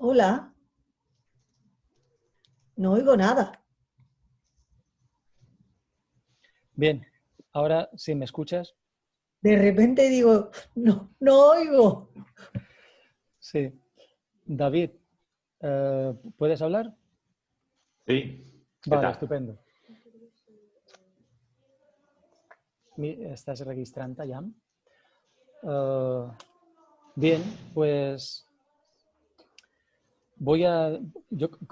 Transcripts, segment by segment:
Hola, no oigo nada. Bien, ahora si me escuchas, De repente digo, no, no oigo. sí. David, ¿puedes hablar? Sí, ¿qué Vale, tal? estupendo. ¿Estás registrando ya? Eh, bien, pues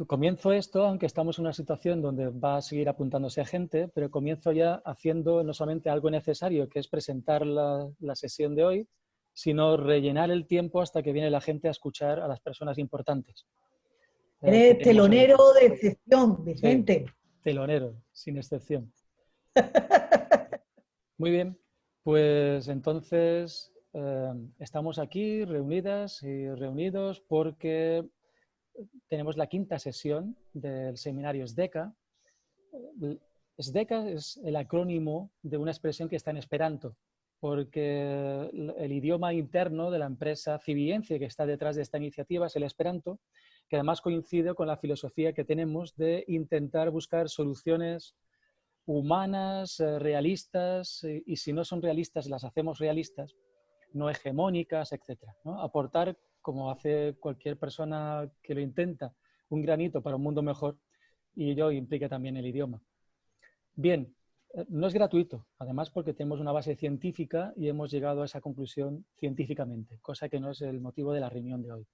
comienzo esto, aunque estamos en una situación donde va a seguir apuntándose gente, pero comienzo ya haciendo no solamente algo necesario, que es presentar la sesión de hoy, sino rellenar el tiempo hasta que viene la gente a escuchar a las personas importantes que Eres tenemos hoy telonero aquí. de excepción, Sí, Vicente. telonero, sin excepción. Muy bien, pues entonces estamos aquí reunidas y reunidos porque tenemos la quinta sesión del seminario SDECA. SDECA es el acrónimo de una expresión que está en Esperanto, porque el idioma interno de la empresa Civiencie que está detrás de esta iniciativa es el Esperanto, que además coincide con la filosofía que tenemos de intentar buscar soluciones humanas, realistas, y si no son realistas, las hacemos realistas, no hegemónicas, etc. ¿No? Aportar, como hace cualquier persona que lo intenta, un granito para un mundo mejor, y ello implica también el idioma. Bien, no es gratuito, además porque tenemos una base científica y hemos llegado a esa conclusión científicamente, cosa que no es el motivo de la reunión de hoy.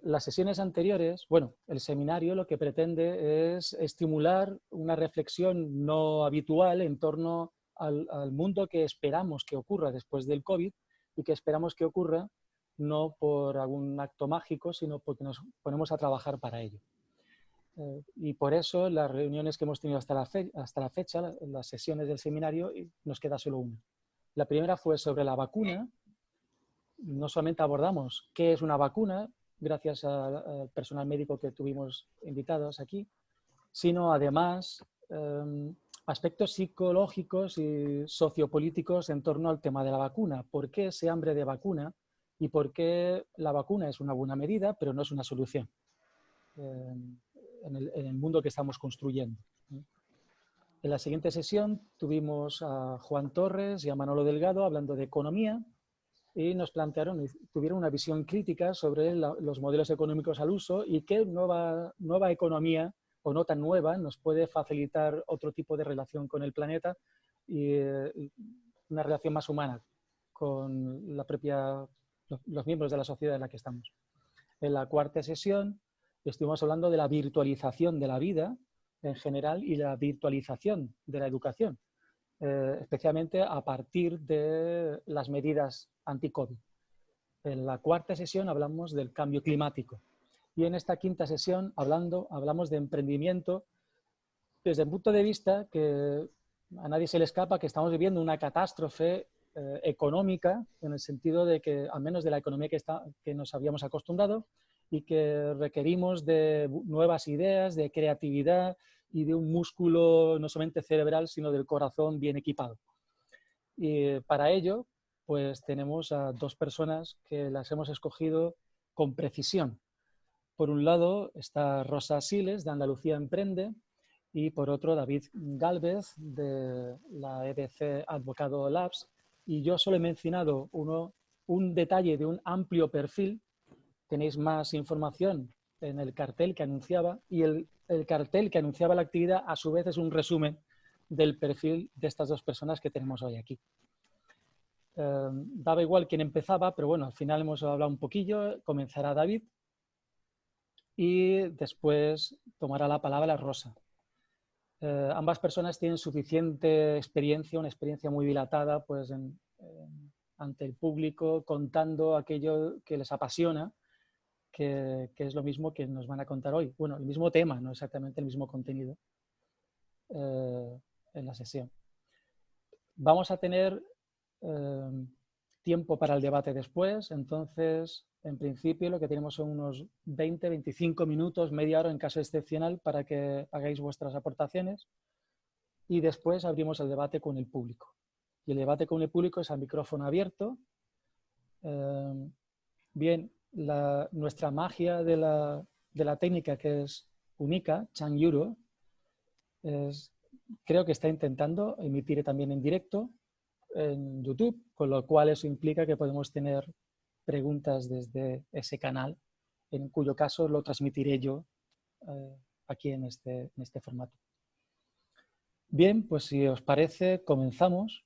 Las sesiones anteriores, bueno, el seminario lo que pretende es estimular una reflexión no habitual en torno al mundo que esperamos que ocurra después del COVID y que esperamos que ocurra no por algún acto mágico, sino porque nos ponemos a trabajar para ello. Y por eso las reuniones que hemos tenido hasta la fecha, las sesiones del seminario, nos queda solo una. La primera fue sobre la vacuna. No solamente abordamos qué es una vacuna, gracias al personal médico que tuvimos invitados aquí, sino además aspectos psicológicos y sociopolíticos en torno al tema de la vacuna. ¿Por qué ese hambre de vacuna? Y por qué la vacuna es una buena medida, pero no es una solución en el mundo que estamos construyendo. En la siguiente sesión tuvimos a Juan Torres y a Manolo Delgado hablando de economía, y nos plantearon, tuvieron una visión crítica sobre los modelos económicos al uso y qué nueva economía, o no tan nueva, nos puede facilitar otro tipo de relación con el planeta y una relación más humana con los miembros de la sociedad en la que estamos. En la cuarta sesión estuvimos hablando de la virtualización de la vida en general y la virtualización de la educación, especialmente a partir de las medidas anti-COVID. En la cuarta sesión hablamos del cambio climático y en esta quinta sesión hablamos de emprendimiento desde el punto de vista que a nadie se le escapa que estamos viviendo una catástrofe económica, en el sentido de que, al menos de la economía que nos habíamos acostumbrado, y que requerimos de nuevas ideas, de creatividad y de un músculo no solamente cerebral, sino del corazón bien equipado. Y para ello, pues tenemos a dos personas que las hemos escogido con precisión. Por un lado está Rosa Siles, de Andalucía Emprende, y por otro David Gálvez, de la EBC Advocado Labs. Y yo solo he mencionado un detalle de un amplio perfil. Tenéis más información en el cartel que anunciaba, y el cartel que anunciaba la actividad a su vez es un resumen del perfil de estas dos personas que tenemos hoy aquí. Daba igual quién empezaba, pero bueno, al final hemos hablado un poquillo. Comenzará David y después tomará la palabra Rosa. Ambas personas tienen suficiente experiencia, una experiencia muy dilatada, pues ante el público, contando aquello que les apasiona, que es lo mismo que nos van a contar hoy. Bueno, el mismo tema, no exactamente el mismo contenido en la sesión. Vamos a tener tiempo para el debate después, entonces, en principio, lo que tenemos son unos 20, 25 minutos, media hora en caso excepcional, para que hagáis vuestras aportaciones, y después abrimos el debate con el público. Y el debate con el público es a micrófono abierto. Bien, nuestra magia de la técnica, que es única, Changyuro, creo que está intentando emitir también en directo en YouTube, con lo cual eso implica que podemos tener preguntas desde ese canal, en cuyo caso lo transmitiré yo aquí en este formato. Bien, pues si os parece, comenzamos.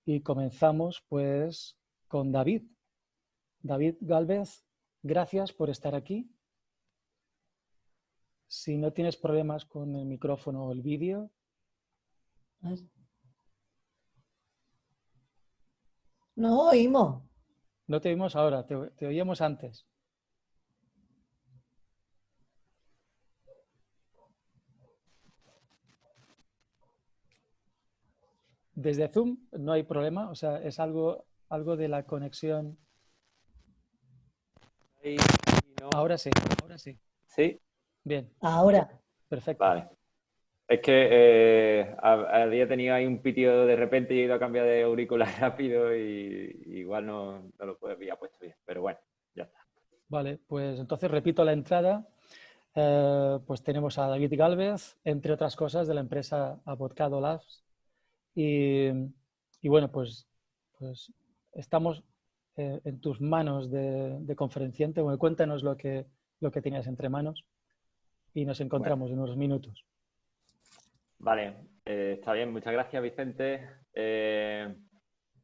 Y comenzamos pues con David. David Gálvez, gracias por estar aquí. Si no tienes problemas con el micrófono o el vídeo. No oímos. No te oímos ahora, te oíamos antes. Desde Zoom no hay problema, o sea, es algo de la conexión. No. Ahora sí, ahora sí. ¿Sí? Bien, Ahora. perfecto. Vale. Es que había tenido ahí un pitido de repente y he ido a cambiar de auricular rápido y igual no lo había puesto bien. Pero bueno, ya está. Vale, pues entonces repito la entrada. Pues tenemos a David Gálvez, entre otras cosas, de la empresa Avocado Labs. Y bueno, pues estamos en tus manos de conferenciante. Bueno, cuéntanos lo que tenías entre manos y nos encontramos en unos minutos. Vale, está bien, muchas gracias, Vicente.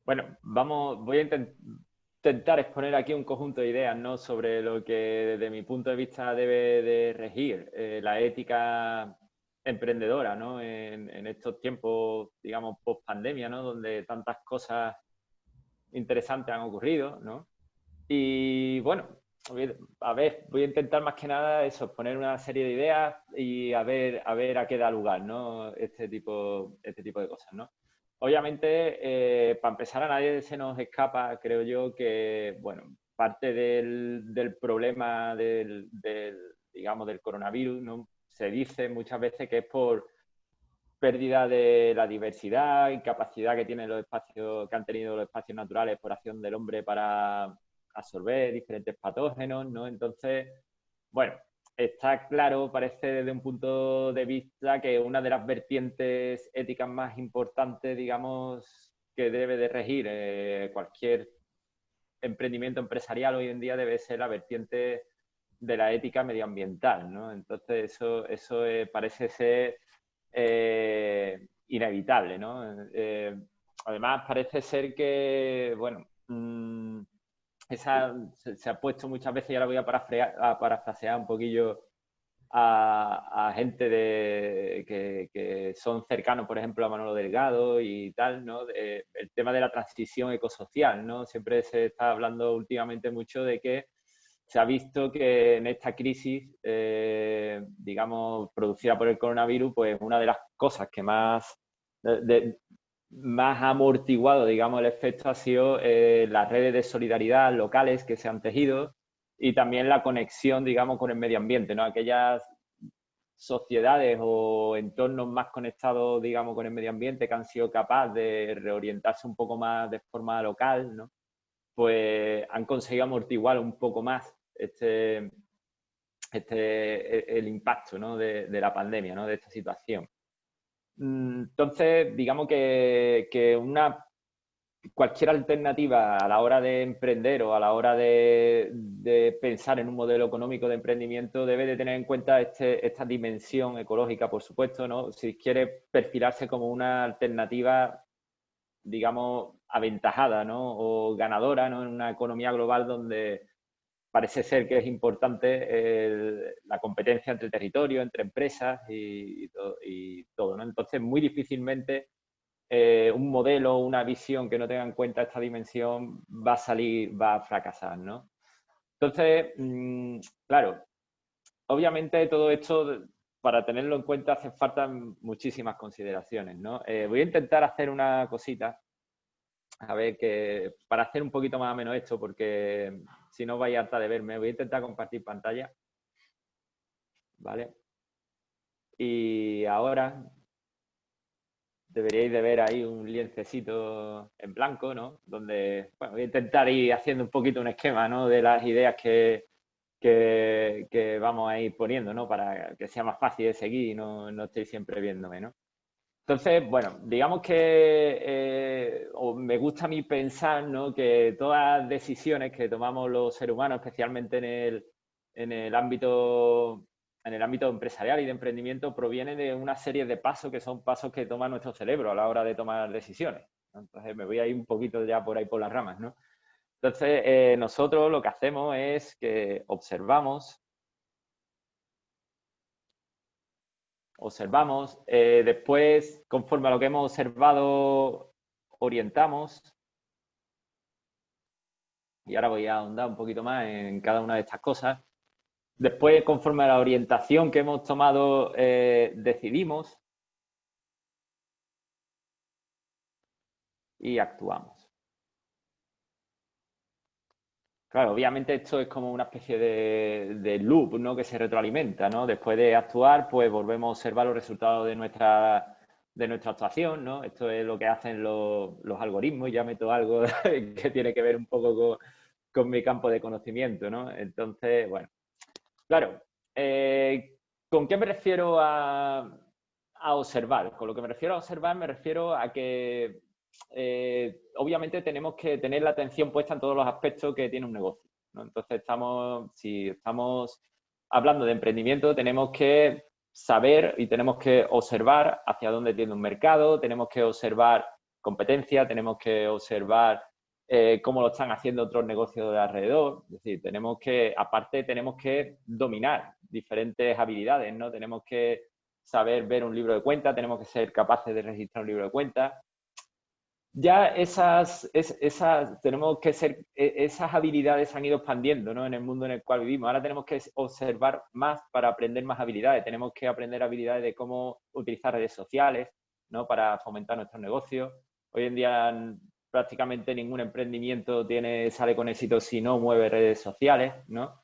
Bueno, voy a intentar exponer aquí un conjunto de ideas, ¿no?, sobre lo que desde mi punto de vista debe de regir la ética emprendedora, ¿no?, en estos tiempos, digamos, post pandemia, ¿no?, donde tantas cosas interesantes han ocurrido, ¿no? Y bueno, voy a intentar más que nada eso, poner una serie de ideas y a ver a qué da lugar, ¿no?, este tipo de cosas, ¿no? Obviamente, para empezar, a nadie se nos escapa, creo yo, que, bueno, parte del problema digamos, del coronavirus, ¿no?, se dice muchas veces que es por pérdida de la diversidad, incapacidad que tienen los espacios, que han tenido los espacios naturales por acción del hombre para absorber diferentes patógenos, ¿no? Entonces, bueno, está claro, parece desde un punto de vista, que una de las vertientes éticas más importantes, digamos, que debe de regir cualquier emprendimiento empresarial hoy en día debe ser la vertiente de la ética medioambiental, ¿no? Entonces, eso parece ser inevitable, ¿no? Además, parece ser que, bueno, se ha puesto muchas veces, y ahora voy a parafrasear un poquillo a gente que son cercanos, por ejemplo, a Manolo Delgado y tal, ¿no? El tema de la transición ecosocial, ¿no? Siempre se está hablando últimamente mucho de que se ha visto que en esta crisis, digamos, producida por el coronavirus, pues una de las cosas que más ha amortiguado, digamos, el efecto ha sido las redes de solidaridad locales que se han tejido y también la conexión, digamos, con el medio ambiente, ¿no? Aquellas sociedades o entornos más conectados, digamos, con el medio ambiente, que han sido capaces de reorientarse un poco más de forma local, ¿no?, pues han conseguido amortiguar un poco más el impacto, ¿no?, de la pandemia, ¿no?, de esta situación. Entonces, digamos que cualquier alternativa a la hora de emprender o a la hora de pensar en un modelo económico de emprendimiento debe de tener en cuenta esta dimensión ecológica, por supuesto, ¿no?, si quiere perfilarse como una alternativa, digamos, aventajada, ¿no?, o ganadora, ¿no?, en una economía global donde parece ser que es importante la competencia entre territorios, entre empresas y todo, ¿no? Entonces, muy difícilmente un modelo o una visión que no tenga en cuenta esta dimensión va a fracasar, ¿no? Entonces, claro, obviamente todo esto, para tenerlo en cuenta, hace falta muchísimas consideraciones, ¿no? Voy a intentar hacer una cosita, a ver, que para hacer un poquito más o menos esto, porque si no vais harta de verme, voy a intentar compartir pantalla, ¿vale? Y ahora, deberíais de ver ahí un liencecito en blanco, ¿no? Donde, bueno, voy a intentar ir haciendo un poquito un esquema, ¿no? De las ideas que vamos a ir poniendo, ¿no? Para que sea más fácil de seguir y no estéis siempre viéndome, ¿no? Entonces, bueno, digamos que o me gusta a mí pensar, ¿no? Que todas las decisiones que tomamos los seres humanos, especialmente en el ámbito empresarial y de emprendimiento, provienen de una serie de pasos que son pasos que toma nuestro cerebro a la hora de tomar decisiones, ¿no? Entonces, me voy a ir un poquito ya por ahí por las ramas, ¿no? Entonces, nosotros lo que hacemos es que observamos, después, conforme a lo que hemos observado, orientamos. Y ahora voy a ahondar un poquito más en cada una de estas cosas. Después, conforme a la orientación que hemos tomado, decidimos y actuamos. Claro, obviamente esto es como una especie de loop, ¿no? Que se retroalimenta, ¿no? Después de actuar, pues volvemos a observar los resultados de nuestra actuación, ¿no? Esto es lo que hacen los algoritmos. Ya meto algo que tiene que ver un poco con mi campo de conocimiento, ¿no? Entonces, bueno, claro, ¿con qué me refiero a observar? Con lo que me refiero a observar me refiero a que obviamente tenemos que tener la atención puesta en todos los aspectos que tiene un negocio, ¿no? Entonces, si estamos hablando de emprendimiento, tenemos que saber y tenemos que observar hacia dónde tiende un mercado, tenemos que observar competencia, tenemos que observar cómo lo están haciendo otros negocios de alrededor. Es decir, aparte tenemos que dominar diferentes habilidades, ¿no? Tenemos que saber ver un libro de cuentas, tenemos que ser capaces de registrar un libro de cuentas. Ya esas habilidades se han ido expandiendo, ¿no? En el mundo en el cual vivimos. Ahora tenemos que observar más para aprender más habilidades. Tenemos que aprender habilidades de cómo utilizar redes sociales, ¿no? Para fomentar nuestros negocios. Hoy en día prácticamente ningún emprendimiento sale con éxito si no mueve redes sociales, ¿no?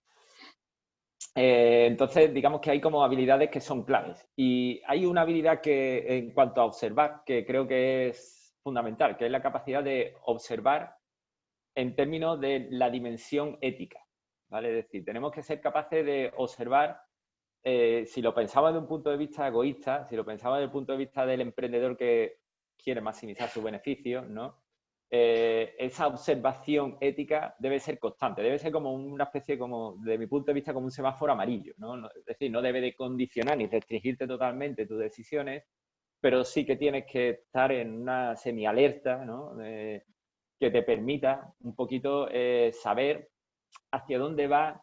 Entonces, digamos que hay como habilidades que son claves. Y hay una habilidad que, en cuanto a observar, que creo que es fundamental, que es la capacidad de observar en términos de la dimensión ética, ¿vale? Es decir, tenemos que ser capaces de observar, si lo pensamos desde un punto de vista egoísta, si lo pensamos desde el punto de vista del emprendedor que quiere maximizar sus beneficios, ¿no? Esa observación ética debe ser constante, debe ser como una especie, como, de mi punto de vista, como un semáforo amarillo, ¿no? Es decir, no debe de condicionar ni restringirte totalmente tus decisiones, pero sí que tienes que estar en una semialerta, ¿no? Que te permita un poquito saber hacia dónde va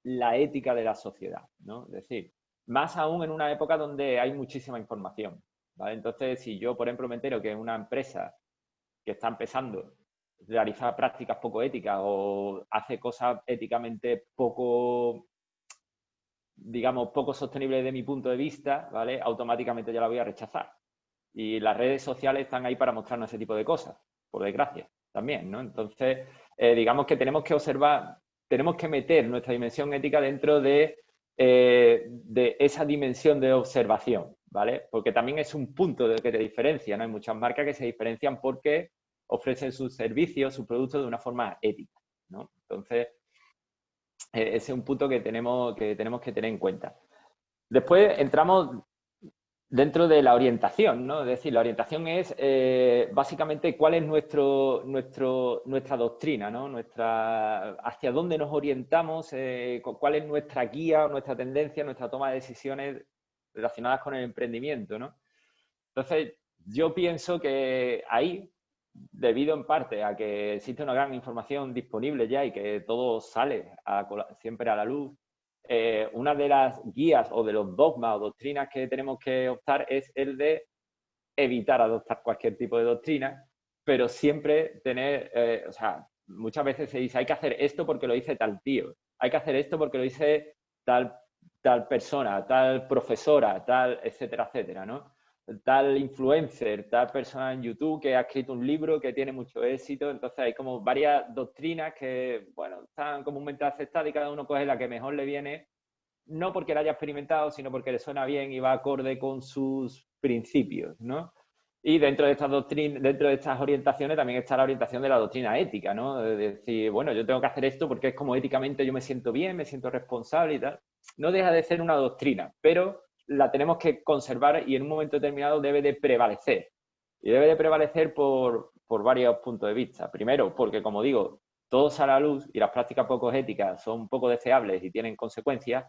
la ética de la sociedad, ¿no? Es decir, más aún en una época donde hay muchísima información, ¿vale? Entonces, si yo, por ejemplo, me entero que una empresa que está empezando a realizar prácticas poco éticas o hace cosas éticamente poco, digamos, poco sostenibles de mi punto de vista, ¿vale? Automáticamente ya la voy a rechazar. Y las redes sociales están ahí para mostrarnos ese tipo de cosas, por desgracia, también, ¿no? Entonces, digamos que tenemos que observar, tenemos que meter nuestra dimensión ética dentro de esa dimensión de observación, ¿vale? Porque también es un punto de que te diferencia, ¿no? Hay muchas marcas que se diferencian porque ofrecen sus servicios, sus productos de una forma ética, ¿no? Entonces, ese es un punto que tenemos que tener en cuenta. Después entramos dentro de la orientación, ¿no? Es decir, la orientación es básicamente cuál es nuestra doctrina, ¿no? Hacia dónde nos orientamos, cuál es nuestra guía, nuestra tendencia, nuestra toma de decisiones relacionadas con el emprendimiento, ¿no? Entonces, yo pienso que ahí, debido en parte a que existe una gran información disponible ya y que todo sale siempre a la luz, una de las guías o de los dogmas o doctrinas que tenemos que optar es el de evitar adoptar cualquier tipo de doctrina, pero siempre tener, o sea, muchas veces se dice hay que hacer esto porque lo dice tal tío, hay que hacer esto porque lo dice tal persona, tal profesora, tal, etcétera, etcétera, ¿no? Tal influencer, tal persona en YouTube que ha escrito un libro que tiene mucho éxito. Entonces hay como varias doctrinas que, bueno, están comúnmente aceptadas y cada uno coge la que mejor le viene, no porque la haya experimentado, sino porque le suena bien y va acorde con sus principios, ¿no? Y dentro de estas dentro de estas orientaciones también está la orientación de la doctrina ética, ¿no? De decir, bueno, yo tengo que hacer esto porque es como éticamente yo me siento bien, me siento responsable y tal. No deja de ser una doctrina, pero la tenemos que conservar y en un momento determinado debe de prevalecer. Y debe de prevalecer por varios puntos de vista. Primero, porque, como digo, todo sale a la luz y las prácticas poco éticas son poco deseables y tienen consecuencias,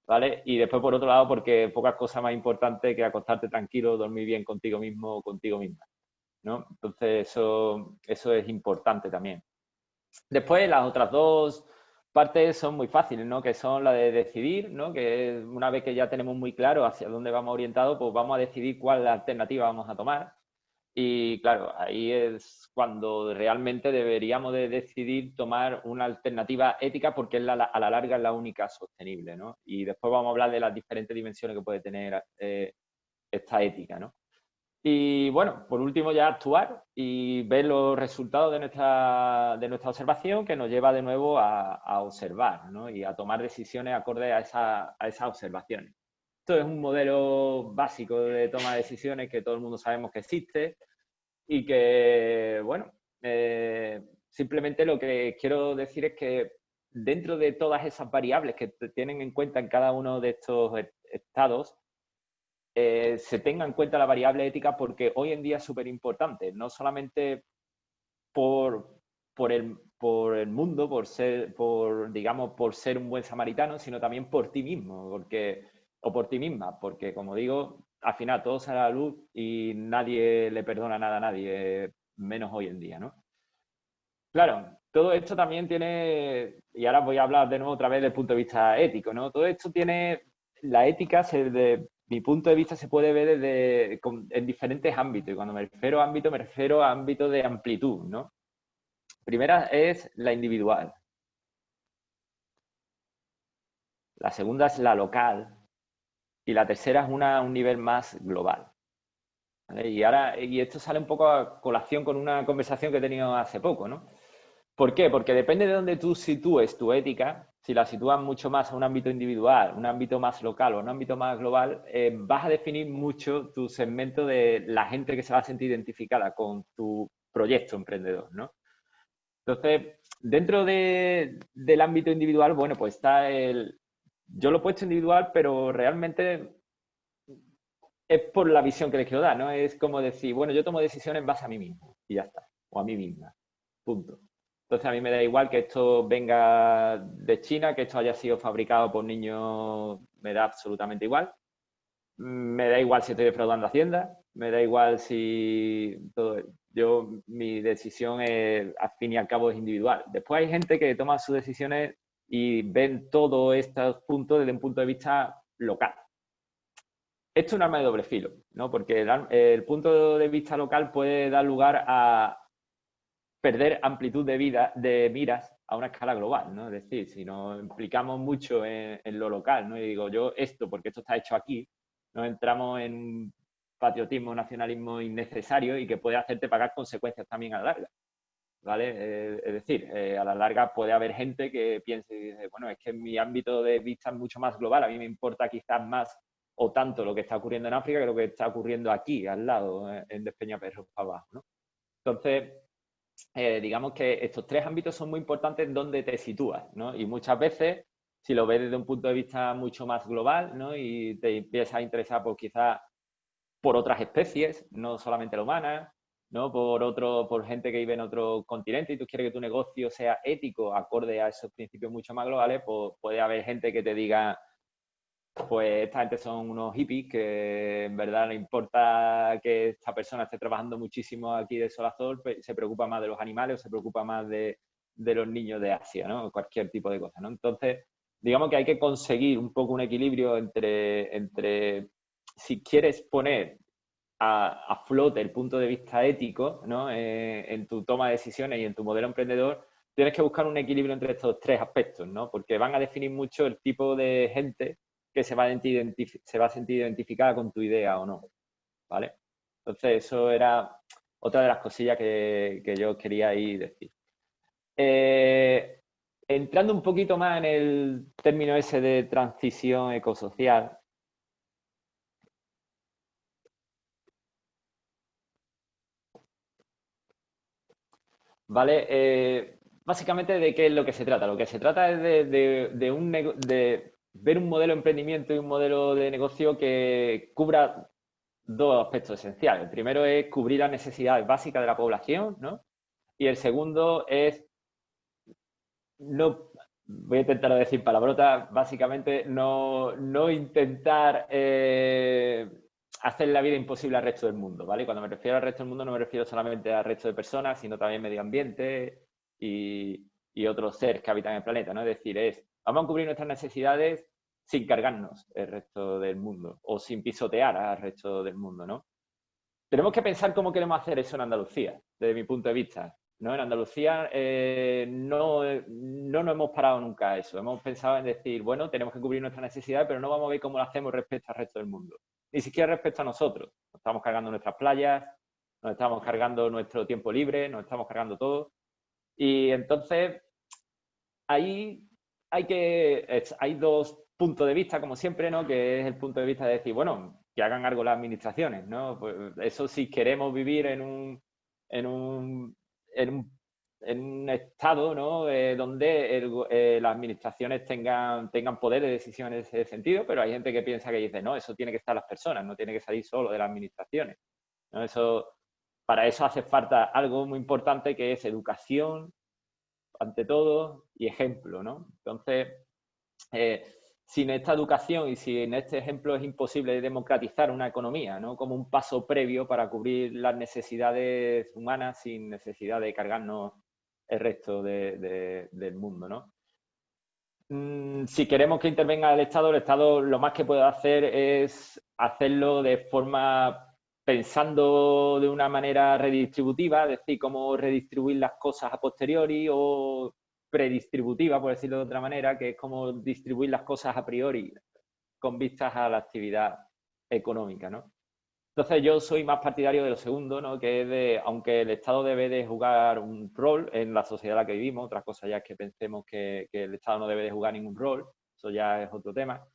¿vale? Y después, por otro lado, porque pocas cosas más importantes que acostarte tranquilo, dormir bien contigo mismo o contigo misma, ¿no? Entonces, eso es importante también. Después, las otras dos partes son muy fáciles, ¿no? Que son la de decidir, ¿no? Que una vez que ya tenemos muy claro hacia dónde vamos orientados, pues vamos a decidir cuál alternativa vamos a tomar. Y claro, ahí es cuando realmente deberíamos de decidir tomar una alternativa ética porque es a la larga es la única sostenible, ¿no? Y después vamos a hablar de las diferentes dimensiones que puede tener esta ética, ¿no? Y bueno, por último ya actuar y ver los resultados de nuestra observación que nos lleva de nuevo a observar, ¿no? Y a tomar decisiones acorde a esas observaciones. Esto es un modelo básico de toma de decisiones que todo el mundo sabemos que existe y que, bueno, simplemente lo que quiero decir es que dentro de todas esas variables que tienen en cuenta en cada uno de estos estados, se tenga en cuenta la variable ética porque hoy en día es súper importante, no solamente por el mundo, digamos, por ser un buen samaritano, sino también por ti mismo, o por ti misma, porque como digo, al final todo sale a la luz y nadie le perdona nada a nadie, menos hoy en día, ¿no? Claro, todo esto también tiene, y ahora voy a hablar de nuevo otra vez desde el punto de vista ético, ¿no? Todo esto tiene, la ética, desde mi punto de vista, se puede ver en diferentes ámbitos, y cuando me refiero a ámbito, me refiero a ámbitos de amplitud, ¿no? Primera es la individual. La segunda es la local. Y la tercera es un nivel más global. ¿Vale? Y esto sale un poco a colación con una conversación que he tenido hace poco, ¿no? ¿Por qué? Porque depende de dónde tú sitúes tu ética, si la sitúas mucho más a un ámbito individual, un ámbito más local o un ámbito más global, vas a definir mucho tu segmento de la gente que se va a sentir identificada con tu proyecto emprendedor, ¿no? Entonces, dentro del ámbito individual, bueno, pues está yo lo he puesto individual, pero realmente es por la visión que les quiero dar, ¿no? Es como decir, bueno, yo tomo decisiones en base a mí mismo y ya está, o a mí misma, punto. Entonces, a mí me da igual que esto venga de China, que esto haya sido fabricado por niños, me da absolutamente igual. Me da igual si estoy defraudando a Hacienda, me da igual si mi decisión al fin y al cabo es individual. Después hay gente que toma sus decisiones y ven todos estos puntos desde un punto de vista local. Esto es un arma de doble filo, ¿no? Porque el punto de vista local puede dar lugar a perder amplitud de miras a una escala global, ¿no? Es decir, si nos implicamos mucho en lo local, ¿no? Y digo yo esto, porque esto está hecho aquí, nos entramos en un patriotismo, nacionalismo innecesario y que puede hacerte pagar consecuencias también a la larga, ¿vale? Es decir, a la larga puede haber gente que piense y dice, bueno, es que mi ámbito de vista es mucho más global, a mí me importa quizás más o tanto lo que está ocurriendo en África que lo que está ocurriendo aquí, al lado, en Despeñaperros para abajo, ¿no? Entonces, digamos que estos tres ámbitos son muy importantes en donde te sitúas, ¿no? Y muchas veces, si lo ves desde un punto de vista mucho más global, ¿no? Y te empiezas a interesar, pues quizás por otras especies, no solamente la humana, ¿no? Por gente que vive en otro continente y tú quieres que tu negocio sea ético, acorde a esos principios mucho más globales, pues puede haber gente que te diga, pues esta gente son unos hippies que en verdad le importa que esta persona esté trabajando muchísimo aquí de sol a sol, se preocupa más de los animales o se preocupa más de los niños de Asia, ¿no? Cualquier tipo de cosa, ¿no? Entonces, digamos que hay que conseguir un poco un equilibrio entre si quieres poner a flote el punto de vista ético, ¿no? En tu toma de decisiones y en tu modelo emprendedor, tienes que buscar un equilibrio entre estos tres aspectos, ¿no? Porque van a definir mucho el tipo de gente que se va a sentir identificada con tu idea o no, ¿vale? Entonces, eso era otra de las cosillas que yo quería ahí decir. Entrando un poquito más en el término ese de transición ecosocial, ¿vale? Básicamente, ¿de qué es lo que se trata? Lo que se trata es de ver un modelo de emprendimiento y un modelo de negocio que cubra dos aspectos esenciales. El primero es cubrir las necesidades básicas de la población, ¿no? Y el segundo es, no, voy a intentar no decir palabrotas, básicamente no intentar hacer la vida imposible al resto del mundo, ¿vale? Cuando me refiero al resto del mundo no me refiero solamente al resto de personas, sino también medio ambiente y otros seres que habitan el planeta, ¿no? Es decir, vamos a cubrir nuestras necesidades sin cargarnos el resto del mundo o sin pisotear al resto del mundo, ¿no? Tenemos que pensar cómo queremos hacer eso en Andalucía, desde mi punto de vista, ¿no? En Andalucía no nos hemos parado nunca a eso. Hemos pensado en decir, bueno, tenemos que cubrir nuestras necesidades, pero no vamos a ver cómo lo hacemos respecto al resto del mundo. Ni siquiera respecto a nosotros. Nos estamos cargando nuestras playas, nos estamos cargando nuestro tiempo libre, nos estamos cargando todo. Y entonces, ahí hay dos puntos de vista, como siempre, ¿no? Que es el punto de vista de decir, bueno, que hagan algo las administraciones, ¿no? Pues eso si queremos vivir en un estado, ¿no? Donde las administraciones tengan poder de decisión en ese sentido, pero hay gente que piensa que dice, no, eso tiene que estar las personas, no tiene que salir solo de las administraciones, ¿no? Para eso hace falta algo muy importante que es educación, ante todo, y ejemplo, ¿no? Entonces, sin esta educación y sin este ejemplo es imposible democratizar una economía, ¿no? Como un paso previo para cubrir las necesidades humanas sin necesidad de cargarnos el resto del mundo, ¿no? Si queremos que intervenga el Estado lo más que puede hacer es hacerlo de forma pensando de una manera redistributiva, es decir, cómo redistribuir las cosas a posteriori, o predistributiva, por decirlo de otra manera, que es cómo distribuir las cosas a priori con vistas a la actividad económica, ¿no? Entonces yo soy más partidario de lo segundo, ¿no? Que es aunque el Estado debe de jugar un rol en la sociedad en la que vivimos, otra cosa ya es que pensemos que el Estado no debe de jugar ningún rol, eso ya es otro tema.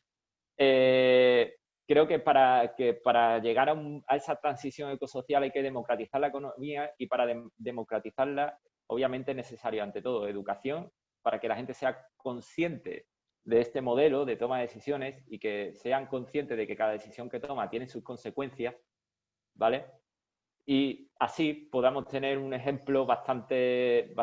Creo que para llegar a esa transición ecosocial hay que democratizar la economía, y para democratizarla obviamente es necesario ante todo educación para que la gente sea consciente de este modelo de toma de decisiones y que sean conscientes de que cada decisión que toma tiene sus consecuencias, ¿vale? Y así podamos tener un ejemplo bastante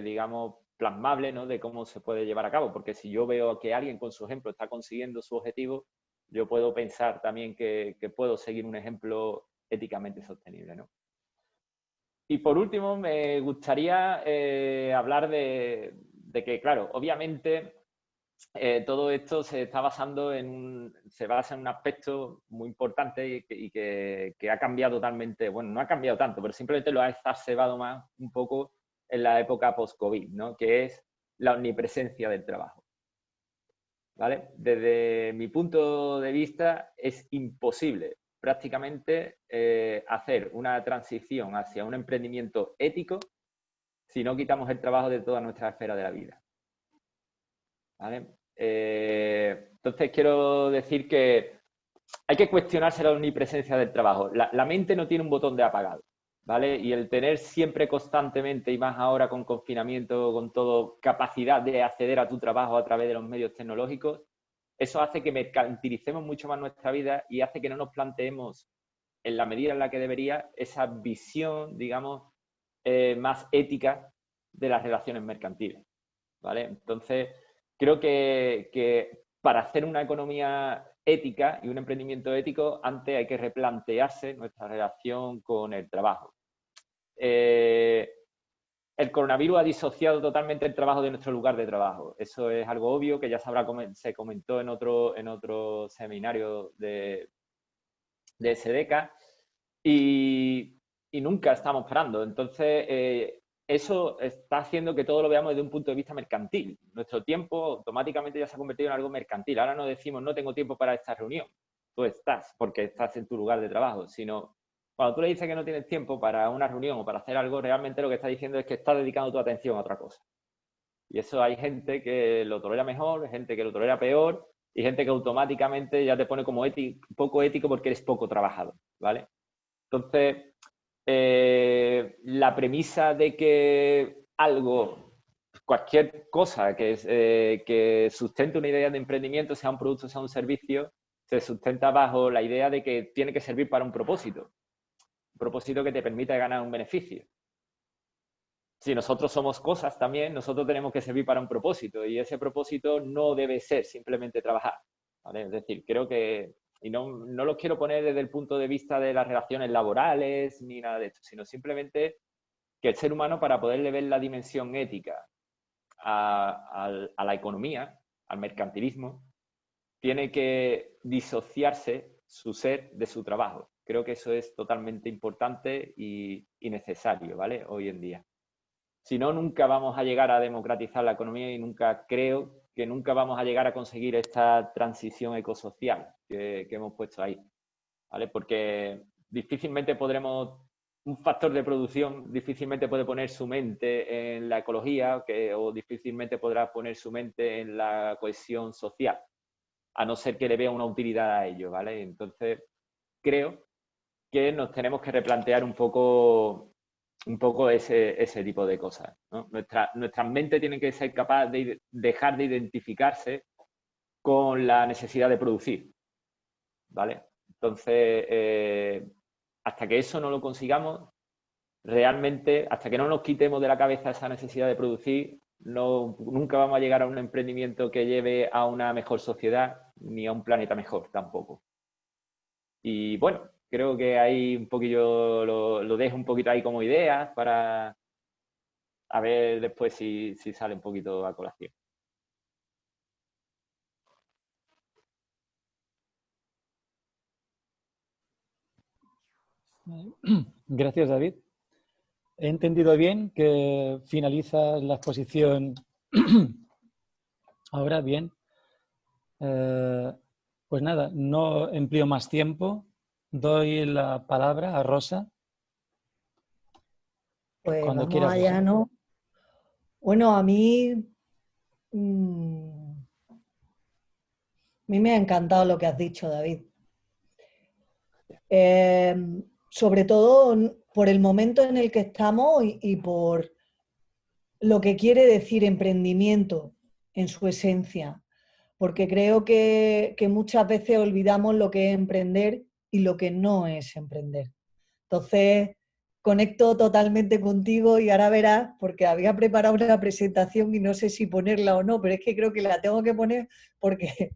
digamos, plasmable, ¿no? De cómo se puede llevar a cabo. Porque si yo veo que alguien con su ejemplo está consiguiendo su objetivo, yo puedo pensar también que puedo seguir un ejemplo éticamente sostenible, ¿no? Y por último, me gustaría hablar de que, claro, obviamente todo esto se basa en un aspecto muy importante y que ha cambiado totalmente, bueno, no ha cambiado tanto, pero simplemente lo ha exacerbado más un poco en la época post-COVID, ¿no? Que es la omnipresencia del trabajo, ¿vale? Desde mi punto de vista es imposible prácticamente hacer una transición hacia un emprendimiento ético si no quitamos el trabajo de toda nuestra esfera de la vida, ¿vale? Entonces quiero decir que hay que cuestionarse la omnipresencia del trabajo. La mente no tiene un botón de apagado, ¿vale? Y el tener siempre constantemente, y más ahora con confinamiento, con todo, capacidad de acceder a tu trabajo a través de los medios tecnológicos, eso hace que mercantilicemos mucho más nuestra vida y hace que no nos planteemos en la medida en la que debería esa visión, digamos, más ética de las relaciones mercantiles, ¿vale? Entonces, creo que para hacer una economía ética y un emprendimiento ético, antes hay que replantearse nuestra relación con el trabajo. El coronavirus ha disociado totalmente el trabajo de nuestro lugar de trabajo. Eso es algo obvio que ya se comentó en otro seminario de SEDECA, y nunca estamos parando. Entonces, eso está haciendo que todo lo veamos desde un punto de vista mercantil. Nuestro tiempo automáticamente ya se ha convertido en algo mercantil. Ahora no decimos, no tengo tiempo para esta reunión. Tú estás, porque estás en tu lugar de trabajo, sino cuando tú le dices que no tienes tiempo para una reunión o para hacer algo, realmente lo que estás diciendo es que estás dedicando tu atención a otra cosa. Y eso hay gente que lo tolera mejor, gente que lo tolera peor, y gente que automáticamente ya te pone como poco ético porque eres poco trabajador, ¿vale? Entonces, la premisa de que cualquier cosa que sustente una idea de emprendimiento, sea un producto, sea un servicio, se sustenta bajo la idea de que tiene que servir para un propósito que te permita ganar un beneficio. Si nosotros somos cosas también, nosotros tenemos que servir para un propósito, y ese propósito no debe ser simplemente trabajar, ¿vale? Es decir, creo que, y no lo quiero poner desde el punto de vista de las relaciones laborales ni nada de esto, sino simplemente que el ser humano, para poderle ver la dimensión ética a la economía, al mercantilismo, tiene que disociarse su ser de su trabajo. Creo que eso es totalmente importante y necesario, ¿vale? Hoy en día. Si no, nunca vamos a llegar a democratizar la economía, y creo que nunca vamos a llegar a conseguir esta transición ecosocial que hemos puesto ahí, ¿vale? Porque difícilmente un factor de producción difícilmente puede poner su mente en la ecología, o difícilmente podrá poner su mente en la cohesión social, a no ser que le vea una utilidad a ello, ¿vale? Entonces, creo que nos tenemos que replantear un poco ese tipo de cosas, ¿no? Nuestras mentes tienen que ser capaces de dejar de identificarse con la necesidad de producir, ¿vale? Entonces, hasta que eso no lo consigamos, realmente, hasta que no nos quitemos de la cabeza esa necesidad de producir, nunca vamos a llegar a un emprendimiento que lleve a una mejor sociedad, ni a un planeta mejor tampoco. Y bueno, creo que ahí un poquillo lo dejo un poquito ahí como idea para a ver después si sale un poquito a colación. Gracias, David. He entendido bien que finalizas la exposición ahora. Bien. Pues nada, no empleo más tiempo. Doy la palabra a Rosa. Pues Cuando vamos quieras, allá, Rosa. ¿no? Bueno, mm, a mí me ha encantado lo que has dicho, David. Sobre todo por el momento en el que estamos y por lo que quiere decir emprendimiento en su esencia, porque creo que muchas veces olvidamos lo que es emprender y lo que no es emprender. Entonces, conecto totalmente contigo y ahora verás, porque había preparado una presentación y no sé si ponerla o no, pero es que creo que la tengo que poner porque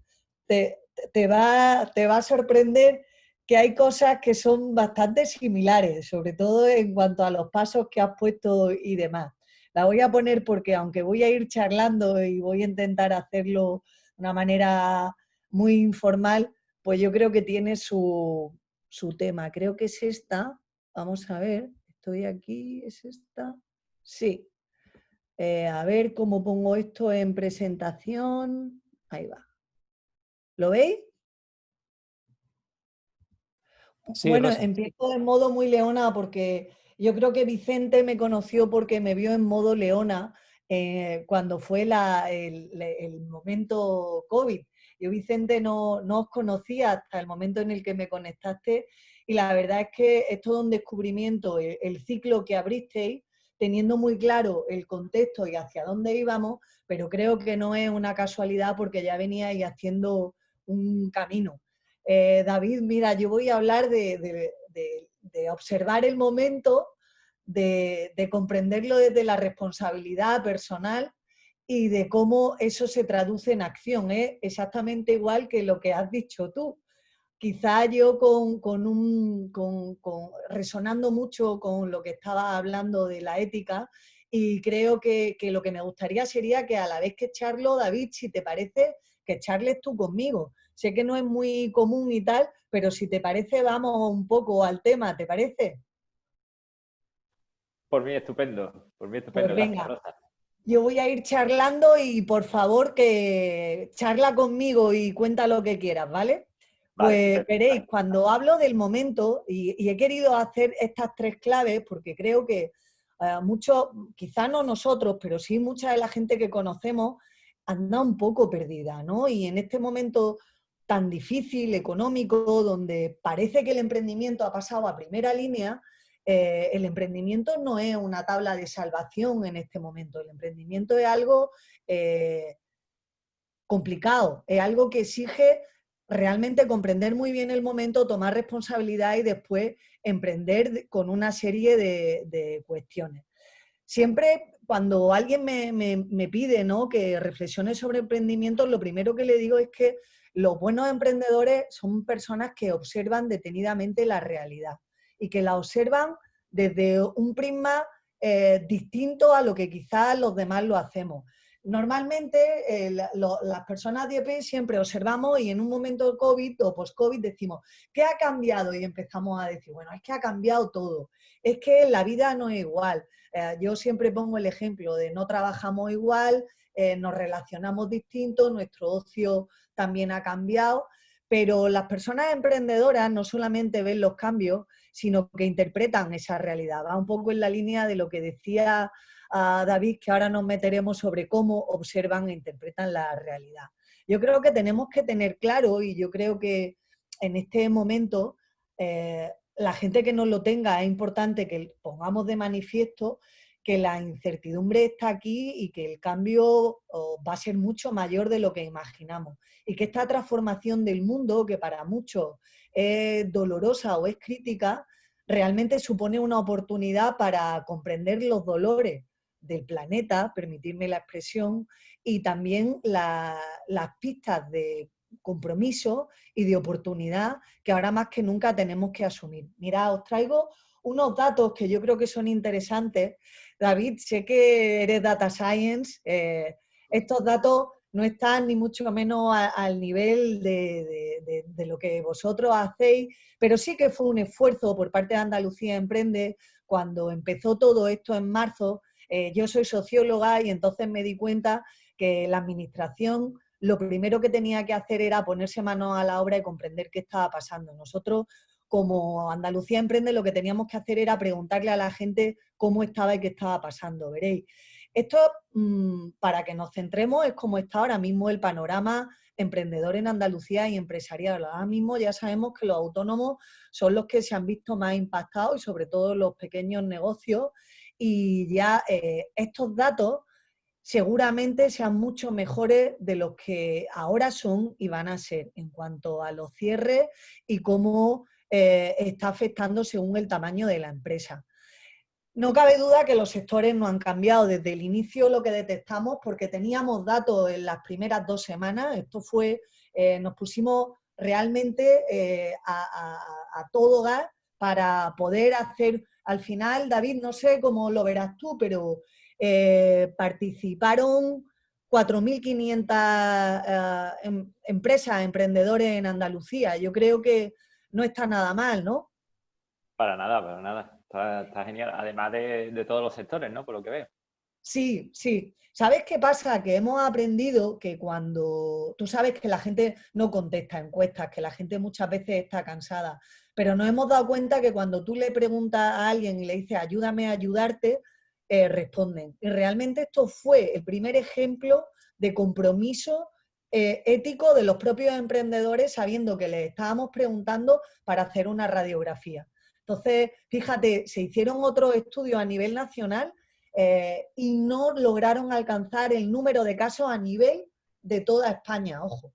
te va a sorprender que hay cosas que son bastante similares, sobre todo en cuanto a los pasos que has puesto y demás. La voy a poner porque aunque voy a ir charlando y voy a intentar hacerlo de una manera muy informal, pues yo creo que tiene su tema. Creo que es esta. Vamos a ver, estoy aquí, ¿es esta? Sí. A ver cómo pongo esto en presentación. Ahí va. ¿Lo veis? Sí, Bueno, Rosa. empiezo en modo muy leona porque yo creo que Vicente me conoció porque me vio en modo leona cuando fue el momento COVID. Yo, Vicente, no os conocía hasta el momento en el que me conectaste y la verdad es que es todo un descubrimiento, el ciclo que abristeis, teniendo muy claro el contexto y hacia dónde íbamos, pero creo que no es una casualidad porque ya veníais haciendo un camino. David, mira, yo voy a hablar de observar el momento, de comprenderlo desde la responsabilidad personal y de cómo eso se traduce en acción. Es exactamente igual que lo que has dicho tú. Quizá yo resonando mucho con lo que estaba hablando de la ética, y creo que lo que me gustaría sería que a la vez que charlo, David, si te parece, que charles tú conmigo. Sé que no es muy común y tal, pero si te parece, vamos un poco al tema, ¿te parece? Por mí estupendo, Pues gracias, venga, Rosa. yo voy a ir charlando y por favor que charla conmigo y cuenta lo que quieras, ¿vale? Vale, Pues perfecto. veréis, cuando hablo del momento, y he querido hacer estas tres claves porque creo que muchos, quizá no nosotros, pero sí mucha de la gente que conocemos anda un poco perdida, ¿no? Y en este momento tan difícil, económico, donde parece que el emprendimiento ha pasado a primera línea, el emprendimiento no es una tabla de salvación en este momento. El emprendimiento es algo complicado, es algo que exige realmente comprender muy bien el momento, tomar responsabilidad y después emprender con una serie de cuestiones. Siempre cuando alguien me pide, ¿no?, que reflexione sobre emprendimiento, lo primero que le digo es que los buenos emprendedores son personas que observan detenidamente la realidad y que la observan desde un prisma distinto a lo que quizás los demás lo hacemos. Normalmente las personas de EP siempre observamos y en un momento de COVID o post-COVID decimos, ¿qué ha cambiado? Y empezamos a decir, bueno, es que ha cambiado todo, es que la vida no es igual. Yo siempre pongo el ejemplo de no trabajamos igual, nos relacionamos distintos, nuestro ocio también ha cambiado, pero las personas emprendedoras no solamente ven los cambios, sino que interpretan esa realidad. Va un poco en la línea de lo que decía David, que ahora nos meteremos sobre cómo observan e interpretan la realidad. Yo creo que tenemos que tener claro, y yo creo que en este momento la gente que no lo tenga, es importante que pongamos de manifiesto que la incertidumbre está aquí y que el cambio va a ser mucho mayor de lo que imaginamos. Y que esta transformación del mundo, que para muchos es dolorosa o es crítica, realmente supone una oportunidad para comprender los dolores del planeta, permitirme la expresión, y también las pistas de compromiso y de oportunidad que ahora más que nunca tenemos que asumir. Mirad, os traigo unos datos que yo creo que son interesantes. David, sé que eres data science, estos datos no están ni mucho menos al nivel de lo que vosotros hacéis, pero sí que fue un esfuerzo por parte de Andalucía Emprende cuando empezó todo esto en marzo. Yo soy socióloga y entonces me di cuenta que la administración lo primero que tenía que hacer era ponerse manos a la obra y comprender qué estaba pasando. Nosotros, como Andalucía Emprende, lo que teníamos que hacer era preguntarle a la gente cómo estaba y qué estaba pasando. Veréis, esto, para que nos centremos, es como está ahora mismo el panorama emprendedor en Andalucía y empresarial. Ahora mismo ya sabemos que los autónomos son los que se han visto más impactados y sobre todo los pequeños negocios, y ya estos datos seguramente sean mucho mejores de los que ahora son y van a ser en cuanto a los cierres y cómo está afectando según el tamaño de la empresa. No cabe duda que los sectores no han cambiado desde el inicio, lo que detectamos, porque teníamos datos en las primeras 2 semanas. Esto fue, nos pusimos realmente a todo gas para poder hacer, al final, David, no sé cómo lo verás tú, pero participaron 4.500 empresas, emprendedores en Andalucía. Yo creo que no está nada mal, ¿no? Para nada, para nada. Está genial. Además de todos los sectores, ¿no? Por lo que veo. Sí, sí. ¿Sabes qué pasa? Que hemos aprendido que cuando... Tú sabes que la gente no contesta encuestas, que la gente muchas veces está cansada, pero nos hemos dado cuenta que cuando tú le preguntas a alguien y le dices ayúdame a ayudarte, responden. Y realmente esto fue el primer ejemplo de compromiso ético de los propios emprendedores, sabiendo que les estábamos preguntando para hacer una radiografía. Entonces, fíjate, se hicieron otros estudios a nivel nacional y no lograron alcanzar el número de casos a nivel de toda España, ojo.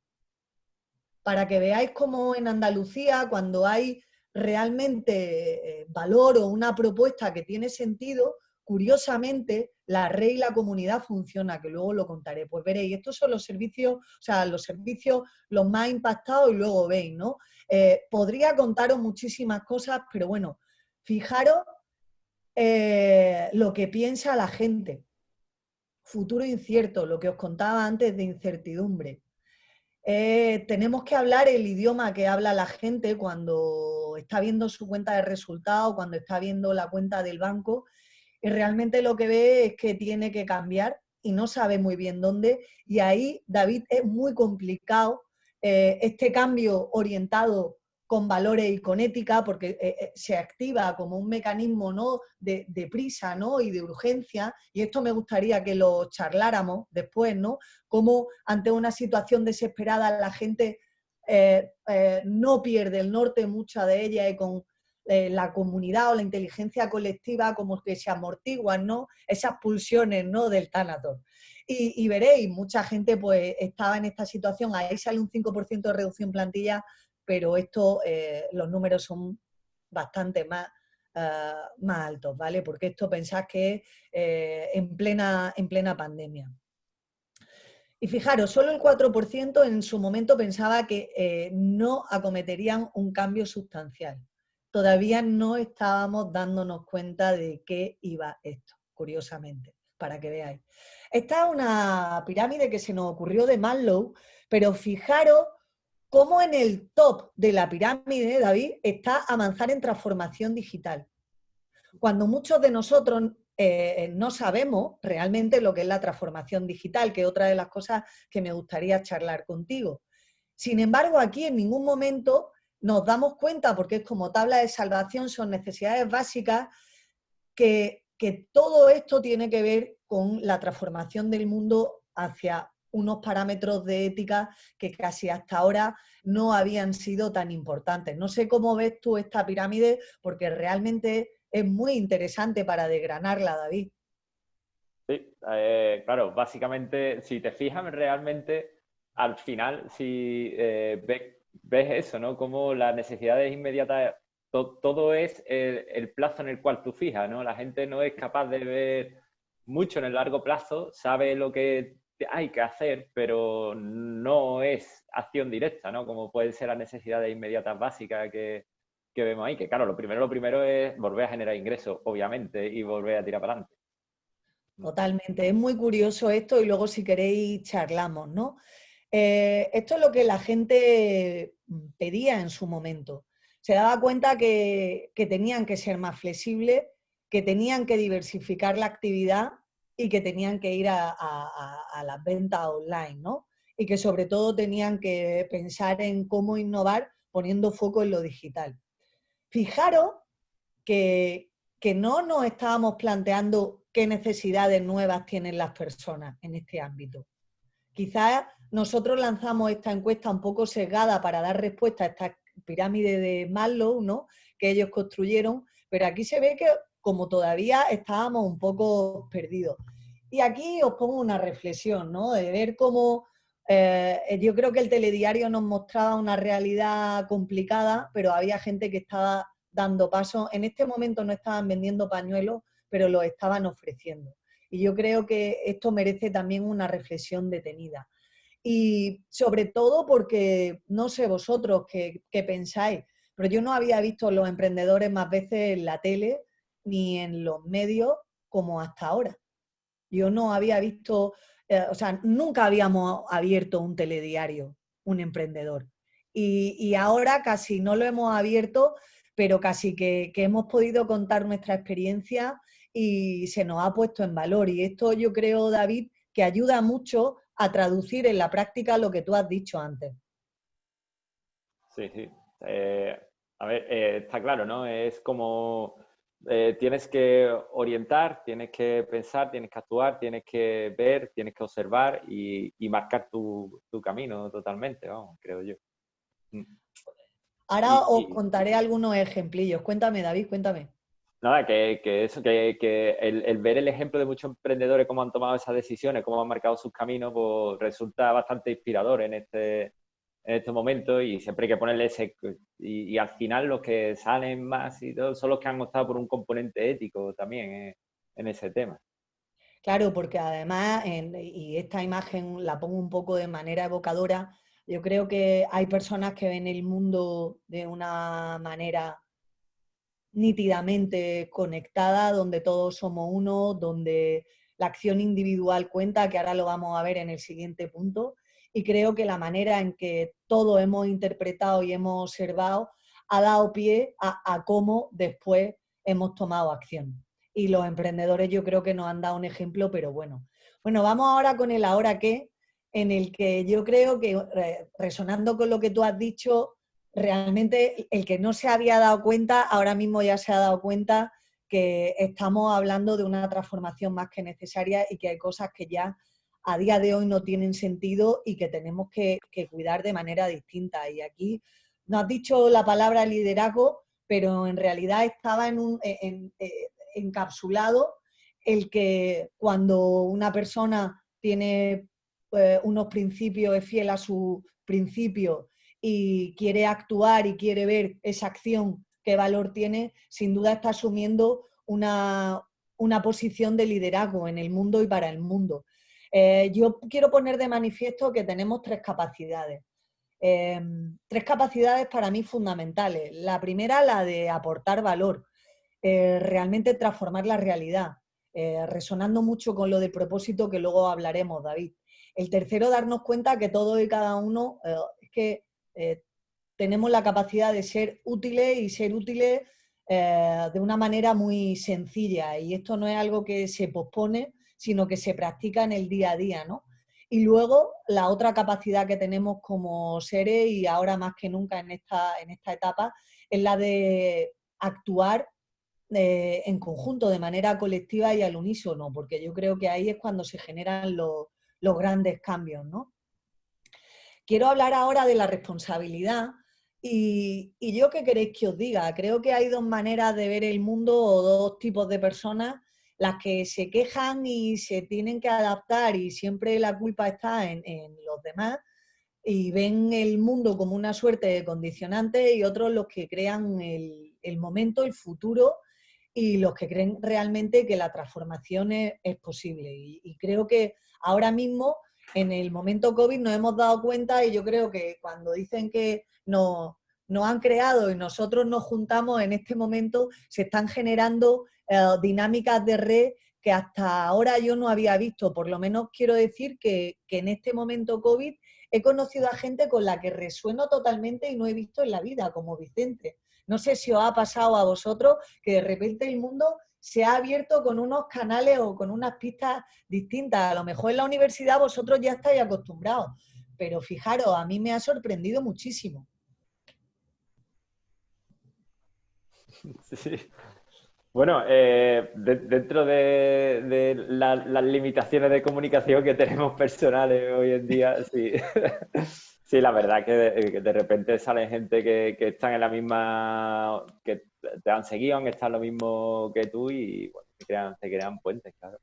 Para que veáis cómo en Andalucía, cuando hay realmente valor o una propuesta que tiene sentido, curiosamente la red y la comunidad funciona, que luego lo contaré. Pues veréis, estos son los servicios, o sea, los servicios los más impactados y luego veis, ¿no? Podría contaros muchísimas cosas, pero bueno, fijaros lo que piensa la gente. Futuro incierto, lo que os contaba antes de incertidumbre. Tenemos que hablar el idioma que habla la gente cuando está viendo su cuenta de resultados, cuando está viendo la cuenta del banco, y realmente lo que ve es que tiene que cambiar y no sabe muy bien dónde. Y ahí, David, es muy complicado este cambio orientado con valores y con ética, porque se activa como un mecanismo, ¿no?, de prisa, ¿no?, y de urgencia, y esto me gustaría que lo charláramos después, ¿no?, cómo ante una situación desesperada la gente no pierde el norte, mucha de ella, y con la comunidad o la inteligencia colectiva como que se amortiguan, ¿no? Esas pulsiones, ¿no? Del Thanatos. Y veréis, mucha gente pues estaba en esta situación, ahí sale un 5% de reducción plantilla, pero esto, los números son bastante más altos, ¿vale? Porque esto pensad que en plena pandemia. Y fijaros, solo el 4% en su momento pensaba que no acometerían un cambio sustancial. Todavía no estábamos dándonos cuenta de qué iba esto, curiosamente, para que veáis. Esta es una pirámide que se nos ocurrió de Maslow, pero fijaros cómo en el top de la pirámide, David, está avanzar en transformación digital. Cuando muchos de nosotros no sabemos realmente lo que es la transformación digital, que es otra de las cosas que me gustaría charlar contigo. Sin embargo, aquí en ningún momento nos damos cuenta, porque es como tabla de salvación, son necesidades básicas, que todo esto tiene que ver con la transformación del mundo hacia unos parámetros de ética que casi hasta ahora no habían sido tan importantes. No sé cómo ves tú esta pirámide, porque realmente es muy interesante para desgranarla, David. Sí, claro, básicamente, si te fijas realmente, al final, si ves eso, ¿no? Como las necesidades inmediatas, todo es el plazo en el cual tú fijas, ¿no? La gente no es capaz de ver mucho en el largo plazo, sabe lo que hay que hacer, pero no es acción directa, ¿no? Como pueden ser las necesidades inmediatas básicas que vemos ahí, que claro, lo primero es volver a generar ingresos, obviamente, y volver a tirar para adelante. Totalmente, es muy curioso esto y luego si queréis charlamos, ¿no? Esto es lo que la gente pedía en su momento. Se daba cuenta que tenían que ser más flexibles, que tenían que diversificar la actividad y que tenían que ir a las ventas online, ¿no? Y que sobre todo tenían que pensar en cómo innovar poniendo foco en lo digital. Fijaros que no nos estábamos planteando qué necesidades nuevas tienen las personas en este ámbito. Quizás nosotros lanzamos esta encuesta un poco sesgada para dar respuesta a esta pirámide de Maslow, ¿no? Que ellos construyeron, pero aquí se ve que como todavía estábamos un poco perdidos. Y aquí os pongo una reflexión, ¿no? De ver cómo yo creo que el telediario nos mostraba una realidad complicada, pero había gente que estaba dando pasos. En este momento no estaban vendiendo pañuelos, pero los estaban ofreciendo. Y yo creo que esto merece también una reflexión detenida. Y sobre todo porque, no sé vosotros qué pensáis, pero yo no había visto a los emprendedores más veces en la tele ni en los medios como hasta ahora. Yo no había visto, o sea, nunca habíamos abierto un telediario, un emprendedor. Y ahora casi no lo hemos abierto, pero casi que hemos podido contar nuestra experiencia y se nos ha puesto en valor. Y esto yo creo, David, que ayuda mucho a traducir en la práctica lo que tú has dicho antes. Sí, sí. A ver, está claro, ¿no? Es como tienes que orientar, tienes que pensar, tienes que actuar, tienes que ver, tienes que observar y marcar tu camino totalmente, vamos, creo yo. Ahora os contaré algunos ejemplillos. Cuéntame, David, cuéntame. Nada, que el ver el ejemplo de muchos emprendedores, cómo han tomado esas decisiones, cómo han marcado sus caminos, pues resulta bastante inspirador en estos momentos y siempre hay que ponerle ese... Y al final los que salen más y todo son los que han optado por un componente ético también en ese tema. Claro, porque además, y esta imagen la pongo un poco de manera evocadora, yo creo que hay personas que ven el mundo de una manera nítidamente conectada, donde todos somos uno, donde la acción individual cuenta, que ahora lo vamos a ver en el siguiente punto, y creo que la manera en que todos hemos interpretado y hemos observado ha dado pie a cómo después hemos tomado acción. Y los emprendedores yo creo que nos han dado un ejemplo, pero bueno. Bueno, vamos ahora con el ahora qué, en el que yo creo que, resonando con lo que tú has dicho, realmente el que no se había dado cuenta, ahora mismo ya se ha dado cuenta que estamos hablando de una transformación más que necesaria y que hay cosas que ya a día de hoy no tienen sentido y que tenemos que cuidar de manera distinta. Y aquí nos has dicho la palabra liderazgo, pero en realidad estaba encapsulado el que cuando una persona tiene unos principios, es fiel a sus principios y quiere actuar y quiere ver esa acción, qué valor tiene, sin duda está asumiendo una posición de liderazgo en el mundo y para el mundo. Yo quiero poner de manifiesto que tenemos tres capacidades. Tres capacidades para mí fundamentales. La primera, la de aportar valor, realmente transformar la realidad, resonando mucho con lo del propósito que luego hablaremos, David. El tercero, darnos cuenta que todos y cada uno es que tenemos la capacidad de ser útiles y ser útiles de una manera muy sencilla, y esto no es algo que se pospone, sino que se practica en el día a día, ¿no? Y luego la otra capacidad que tenemos como seres, y ahora más que nunca en esta etapa, es la de actuar en conjunto, de manera colectiva y al unísono, porque yo creo que ahí es cuando se generan los grandes cambios, ¿no? Quiero hablar ahora de la responsabilidad y yo qué queréis que os diga. Creo que hay dos maneras de ver el mundo o dos tipos de personas, las que se quejan y se tienen que adaptar y siempre la culpa está en los demás y ven el mundo como una suerte de condicionante, y otros los que crean el momento, el futuro, y los que creen realmente que la transformación es posible. Y creo que ahora mismo, en el momento COVID, nos hemos dado cuenta, y yo creo que cuando dicen que nos han creado y nosotros nos juntamos en este momento, se están generando dinámicas de red que hasta ahora yo no había visto. Por lo menos quiero decir que en este momento COVID he conocido a gente con la que resueno totalmente y no he visto en la vida, como Vicente. No sé si os ha pasado a vosotros que de repente el mundo se ha abierto con unos canales o con unas pistas distintas. A lo mejor en la universidad vosotros ya estáis acostumbrados, pero fijaros, a mí me ha sorprendido muchísimo. Sí. Bueno, dentro de las limitaciones de comunicación que tenemos personales hoy en día, sí, sí, la verdad que de repente sale gente que están en la misma, que te han seguido, han estado en lo mismo que tú, y bueno, se crean puentes, claro.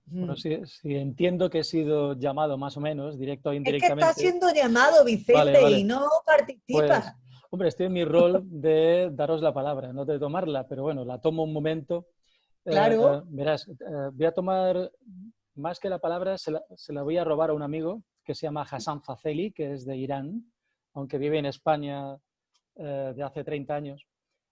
Bueno, sí, entiendo que he sido llamado más o menos, directo o indirectamente. Es que está siendo llamado, Vicente, vale. y no participa. Pues, hombre, estoy en mi rol de daros la palabra, no de tomarla, pero bueno, la tomo un momento. Claro. Verás, voy a tomar, más que la palabra, se la voy a robar a un amigo que se llama Hassan Fazeli, que es de Irán, aunque vive en España de hace 30 años.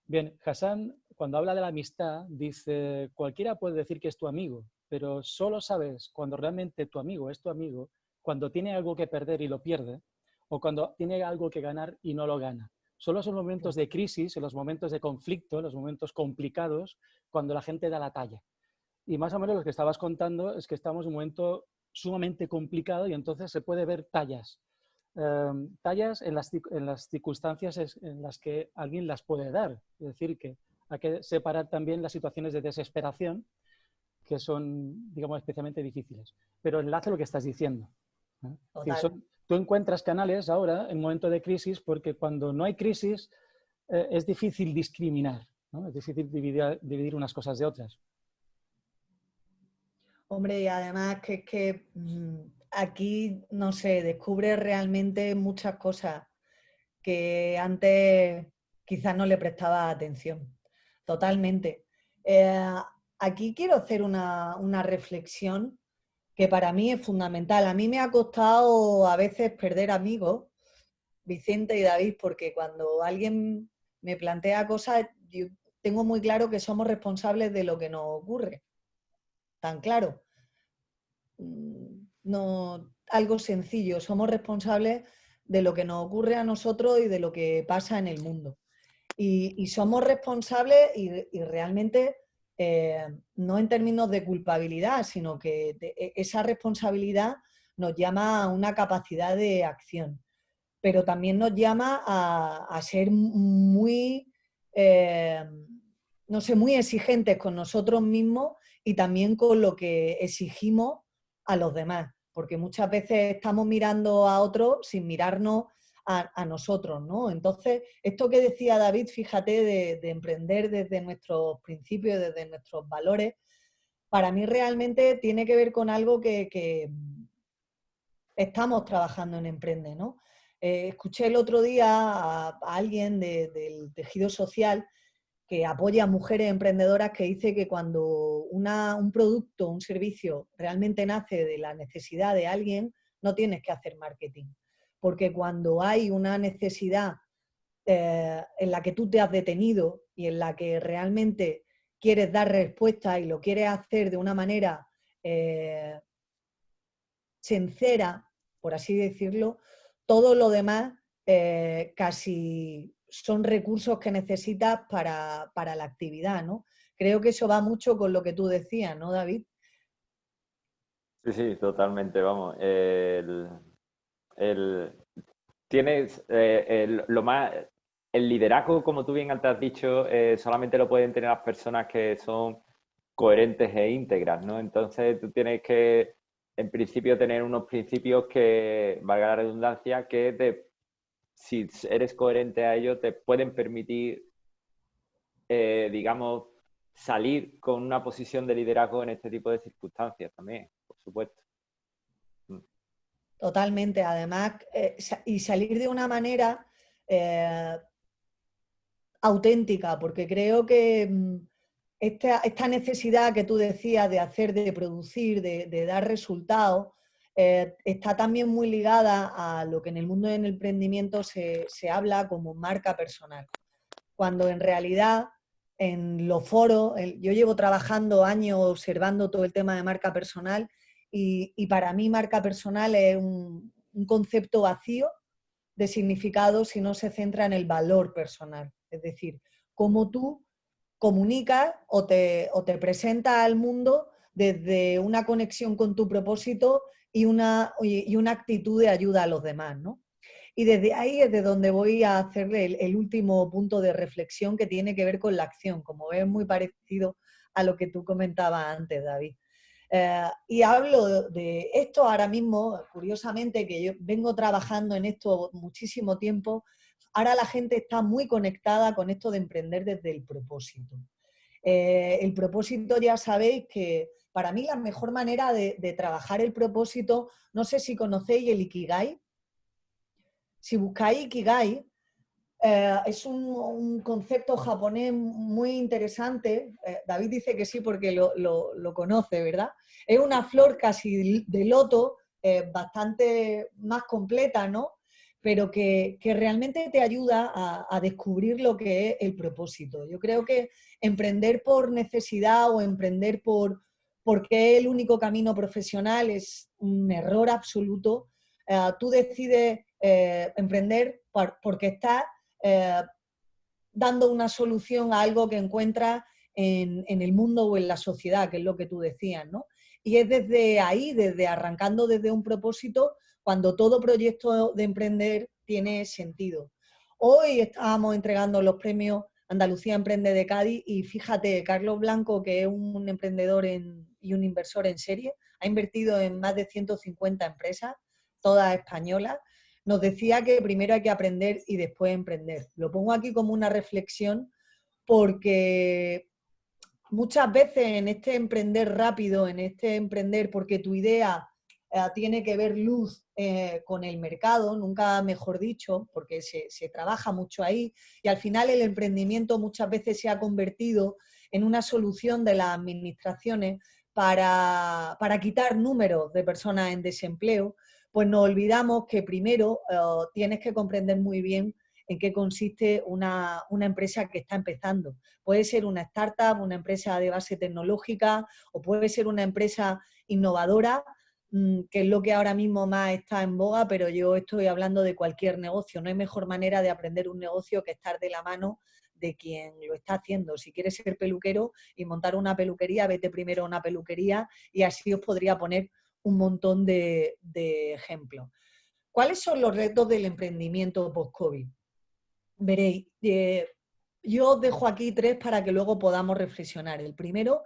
Bien, Hassan, cuando habla de la amistad, dice, cualquiera puede decir que es tu amigo, pero solo sabes cuando realmente tu amigo es tu amigo, cuando tiene algo que perder y lo pierde, o cuando tiene algo que ganar y no lo gana. Solo son los momentos de crisis, en los momentos de conflicto, en los momentos complicados, cuando la gente da la talla. Y más o menos lo que estabas contando es que estamos en un momento sumamente complicado, y entonces se puede ver tallas. Tallas en las circunstancias en las que alguien las puede dar. Es decir, que hay que separar también las situaciones de desesperación, que son, digamos, especialmente difíciles. Pero enlace lo que estás diciendo. Tú encuentras canales ahora en un momento de crisis, porque cuando no hay crisis es difícil discriminar, ¿no? Es difícil dividir unas cosas de otras. Hombre, y además que aquí, no sé, descubres realmente muchas cosas que antes quizás no le prestaba atención. Totalmente. Aquí quiero hacer una reflexión que para mí es fundamental. A mí me ha costado a veces perder amigos, Vicente y David, porque cuando alguien me plantea cosas, yo tengo muy claro que somos responsables de lo que nos ocurre. Tan claro. No, algo sencillo, somos responsables de lo que nos ocurre a nosotros y de lo que pasa en el mundo. Y somos responsables y realmente no en términos de culpabilidad, sino que esa responsabilidad nos llama a una capacidad de acción, pero también nos llama a ser muy, no sé, muy exigentes con nosotros mismos y también con lo que exigimos a los demás, porque muchas veces estamos mirando a otros sin mirarnos a nosotros, ¿no? Entonces, esto que decía David, fíjate, de emprender desde nuestros principios, desde nuestros valores, para mí realmente tiene que ver con algo que estamos trabajando en Emprende, ¿no? Escuché el otro día a alguien del tejido social que apoya a mujeres emprendedoras, que dice que cuando un producto, un servicio realmente nace de la necesidad de alguien, no tienes que hacer marketing. Porque cuando hay una necesidad en la que tú te has detenido y en la que realmente quieres dar respuesta y lo quieres hacer de una manera sincera, por así decirlo, todo lo demás casi son recursos que necesitas para la actividad, ¿no? Creo que eso va mucho con lo que tú decías, ¿no, David? Sí, sí, totalmente, vamos. Tienes el liderazgo, como tú bien antes has dicho, solamente lo pueden tener las personas que son coherentes e íntegras, ¿no? Entonces tú tienes que, en principio, tener unos principios que, valga la redundancia, si eres coherente a ellos, te pueden permitir, digamos, salir con una posición de liderazgo en este tipo de circunstancias también, por supuesto. Totalmente. Además, y salir de una manera auténtica, porque creo que esta necesidad que tú decías de hacer, de producir, de dar resultados, está también muy ligada a lo que en el mundo del emprendimiento se habla como marca personal. Cuando en realidad en los foros, yo llevo trabajando años observando todo el tema de marca personal y para mí marca personal es un concepto vacío de significado si no se centra en el valor personal. Es decir, cómo tú comunicas o te presentas al mundo desde una conexión con tu propósito y una actitud de ayuda a los demás, ¿no? Y desde ahí es de donde voy a hacerle el último punto de reflexión que tiene que ver con la acción, como es muy parecido a lo que tú comentabas antes, David. Y hablo de esto ahora mismo, curiosamente, que yo vengo trabajando en esto muchísimo tiempo, ahora la gente está muy conectada con esto de emprender desde el propósito. El propósito, ya sabéis que para mí la mejor manera de trabajar el propósito, no sé si conocéis el Ikigai. Si buscáis Ikigai, es un concepto japonés muy interesante. David dice que sí porque lo conoce, ¿verdad? Es una flor casi de loto, bastante más completa, ¿no? Pero que realmente te ayuda a descubrir lo que es el propósito. Yo creo que emprender por necesidad o emprender porque es el único camino profesional es un error absoluto. Tú decides emprender porque estás dando una solución a algo que encuentras en el mundo o en la sociedad, que es lo que tú decías, ¿no? Y es desde ahí, arrancando desde un propósito, cuando todo proyecto de emprender tiene sentido. Hoy estábamos entregando los premios Andalucía Emprende de Cádiz y fíjate, Carlos Blanco, que es un emprendedor y un inversor en serie, ha invertido en más de 150 empresas, todas españolas. Nos decía que primero hay que aprender y después emprender. Lo pongo aquí como una reflexión porque muchas veces en este emprender rápido, en este emprender porque tu idea tiene que ver luz con el mercado, nunca mejor dicho, porque se trabaja mucho ahí y al final el emprendimiento muchas veces se ha convertido en una solución de las administraciones para quitar números de personas en desempleo, pues nos olvidamos que primero tienes que comprender muy bien en qué consiste una empresa que está empezando. Puede ser una startup, una empresa de base tecnológica o puede ser una empresa innovadora, que es lo que ahora mismo más está en boga, pero yo estoy hablando de cualquier negocio. No hay mejor manera de aprender un negocio que estar de la mano de quien lo está haciendo. Si quieres ser peluquero y montar una peluquería, vete primero a una peluquería y así os podría poner un montón de ejemplos. ¿Cuáles son los retos del emprendimiento post-COVID? Veréis, yo os dejo aquí 3 para que luego podamos reflexionar. El primero,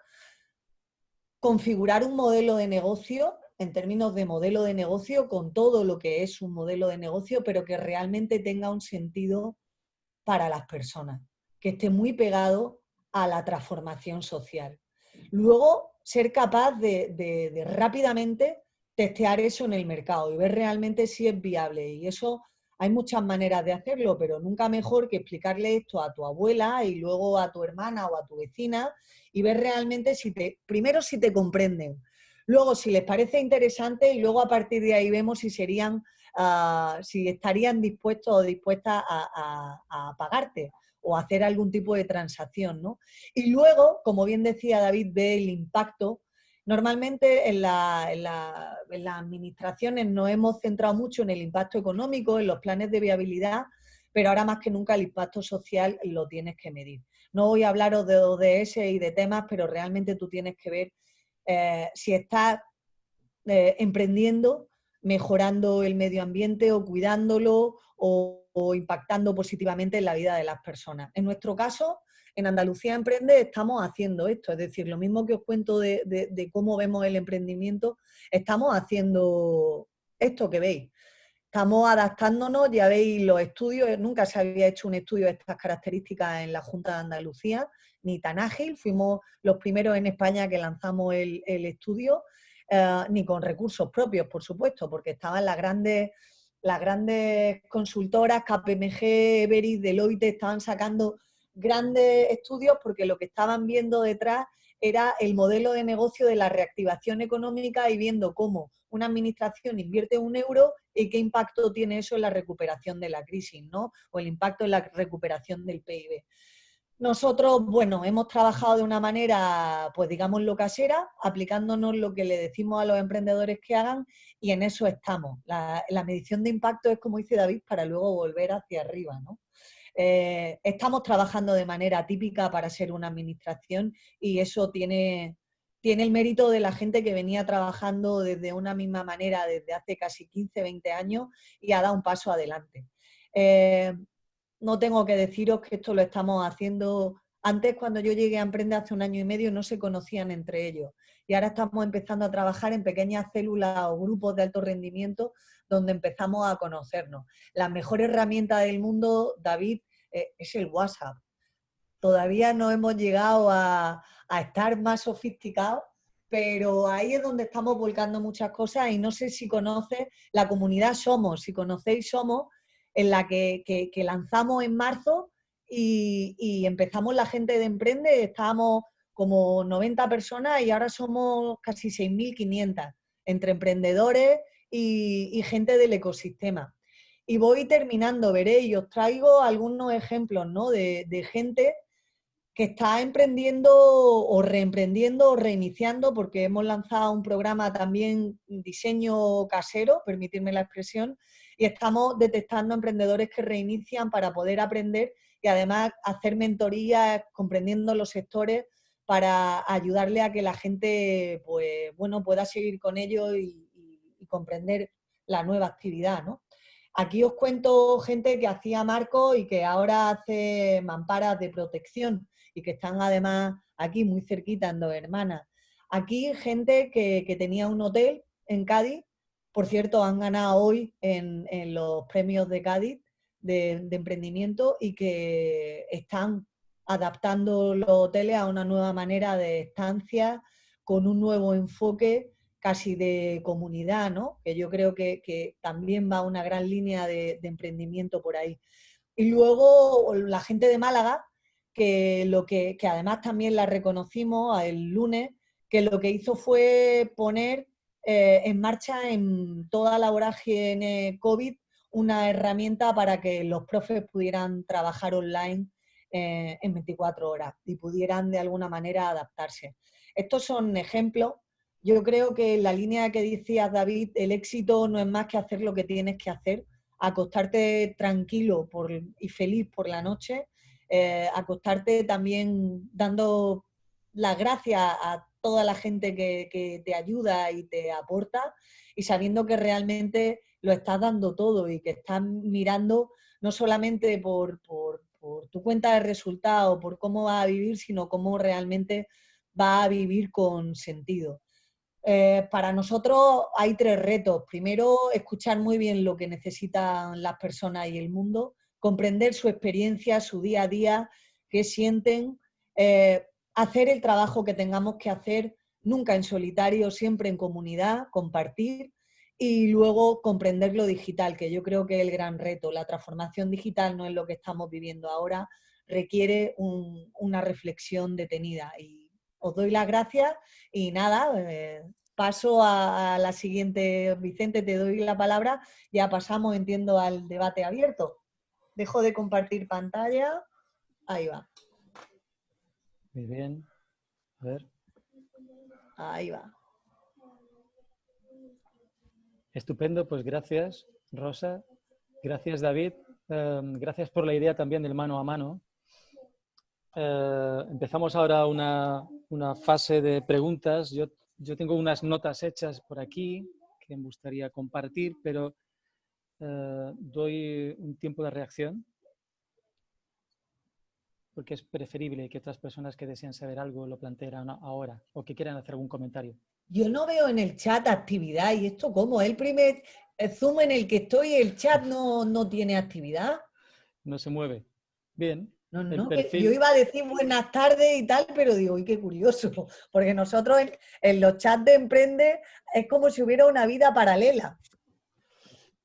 configurar un modelo de negocio en términos de modelo de negocio, con todo lo que es un modelo de negocio, pero que realmente tenga un sentido para las personas, que esté muy pegado a la transformación social. Luego, ser capaz de rápidamente testear eso en el mercado y ver realmente si es viable. Y eso hay muchas maneras de hacerlo, pero nunca mejor que explicarle esto a tu abuela y luego a tu hermana o a tu vecina y ver realmente primero si te comprenden, luego si les parece interesante y luego a partir de ahí vemos si serían, si estarían dispuestos o dispuestas a pagarte o a hacer algún tipo de transacción, ¿no? Y luego, como bien decía David, ve el impacto. Normalmente en las administraciones nos hemos centrado mucho en el impacto económico, en los planes de viabilidad, pero ahora más que nunca el impacto social lo tienes que medir. No voy a hablaros de ODS y de temas, pero realmente tú tienes que ver si estás emprendiendo, mejorando el medio ambiente o cuidándolo o impactando positivamente en la vida de las personas. En nuestro caso, en Andalucía Emprende estamos haciendo esto, es decir, lo mismo que os cuento de cómo vemos el emprendimiento, estamos haciendo esto que veis. Estamos adaptándonos, ya veis los estudios, nunca se había hecho un estudio de estas características en la Junta de Andalucía, ni tan ágil, fuimos los primeros en España que lanzamos el estudio, ni con recursos propios, por supuesto, porque estaban las grandes consultoras, KPMG, Everest, Deloitte, estaban sacando grandes estudios porque lo que estaban viendo detrás era el modelo de negocio de la reactivación económica y viendo cómo una administración invierte 1 euro y qué impacto tiene eso en la recuperación de la crisis, ¿no? O el impacto en la recuperación del PIB. Nosotros, bueno, hemos trabajado de una manera, pues digámoslo casera, aplicándonos lo que le decimos a los emprendedores que hagan y en eso estamos. La medición de impacto es, como dice David, para luego volver hacia arriba, ¿no? Estamos trabajando de manera típica para ser una administración y eso tiene el mérito de la gente que venía trabajando desde una misma manera desde hace casi 15, 20 años y ha dado un paso adelante. No tengo que deciros que esto lo estamos haciendo. Antes, cuando yo llegué a Emprende hace 1 año y medio, no se conocían entre ellos. Y ahora estamos empezando a trabajar en pequeñas células o grupos de alto rendimiento donde empezamos a conocernos. La mejor herramienta del mundo, David, es el WhatsApp. Todavía no hemos llegado a estar más sofisticados, pero ahí es donde estamos volcando muchas cosas y no sé si conoces la comunidad Somos, si conocéis Somos, en la que lanzamos en marzo y empezamos la gente de Emprende, estábamos como 90 personas y ahora somos casi 6.500 entre emprendedores y gente del ecosistema. Y voy terminando, veréis, y os traigo algunos ejemplos, ¿no? de gente que está emprendiendo o reemprendiendo o reiniciando, porque hemos lanzado un programa también diseño casero, permitirme la expresión, y estamos detectando emprendedores que reinician para poder aprender y además hacer mentorías, comprendiendo los sectores para ayudarle a que la gente pues, bueno, pueda seguir con ello y comprender la nueva actividad, ¿no? Aquí os cuento gente que hacía marcos y que ahora hace mamparas de protección y que están además aquí muy cerquita en Dos Hermanas. Aquí gente que tenía un hotel en Cádiz, por cierto, han ganado hoy en los premios de Cádiz de emprendimiento y que están adaptando los hoteles a una nueva manera de estancia con un nuevo enfoque casi de comunidad, ¿no? Que yo creo que también va una gran línea de emprendimiento por ahí. Y luego la gente de Málaga, que además también la reconocimos el lunes, que lo que hizo fue poner en marcha en toda la vorágine COVID una herramienta para que los profes pudieran trabajar online en 24 horas y pudieran de alguna manera adaptarse. Estos son ejemplos. Yo creo que en la línea que decías, David, el éxito no es más que hacer lo que tienes que hacer, acostarte tranquilo y feliz por la noche, acostarte también dando las gracias a toda la gente que te ayuda y te aporta y sabiendo que realmente lo estás dando todo y que estás mirando no solamente por tu cuenta de resultados, por cómo vas a vivir, sino cómo realmente vas a vivir con sentido. Para nosotros hay 3 retos. Primero, escuchar muy bien lo que necesitan las personas y el mundo, comprender su experiencia, su día a día, qué sienten, hacer el trabajo que tengamos que hacer, nunca en solitario, siempre en comunidad, compartir, y luego comprender lo digital, que yo creo que es el gran reto. La transformación digital no es lo que estamos viviendo ahora, requiere una reflexión detenida. Y os doy las gracias y nada, paso a la siguiente. Vicente, te doy la palabra. Ya pasamos, entiendo, al debate abierto. Dejo de compartir pantalla. Ahí va. Muy bien. A ver. Ahí va. Estupendo, pues gracias, Rosa. Gracias, David. Gracias por la idea también del mano a mano. Empezamos ahora una fase de preguntas. Yo tengo unas notas hechas por aquí que me gustaría compartir, pero doy un tiempo de reacción porque es preferible que otras personas que desean saber algo lo planteen ahora o que quieran hacer algún comentario. Yo no veo en el chat actividad. ¿Y esto cómo? El primer Zoom en el que estoy, el chat no tiene actividad. No se mueve. Bien. No, yo iba a decir buenas tardes y tal, pero digo, uy, qué curioso, porque nosotros en los chats de Emprende es como si hubiera una vida paralela.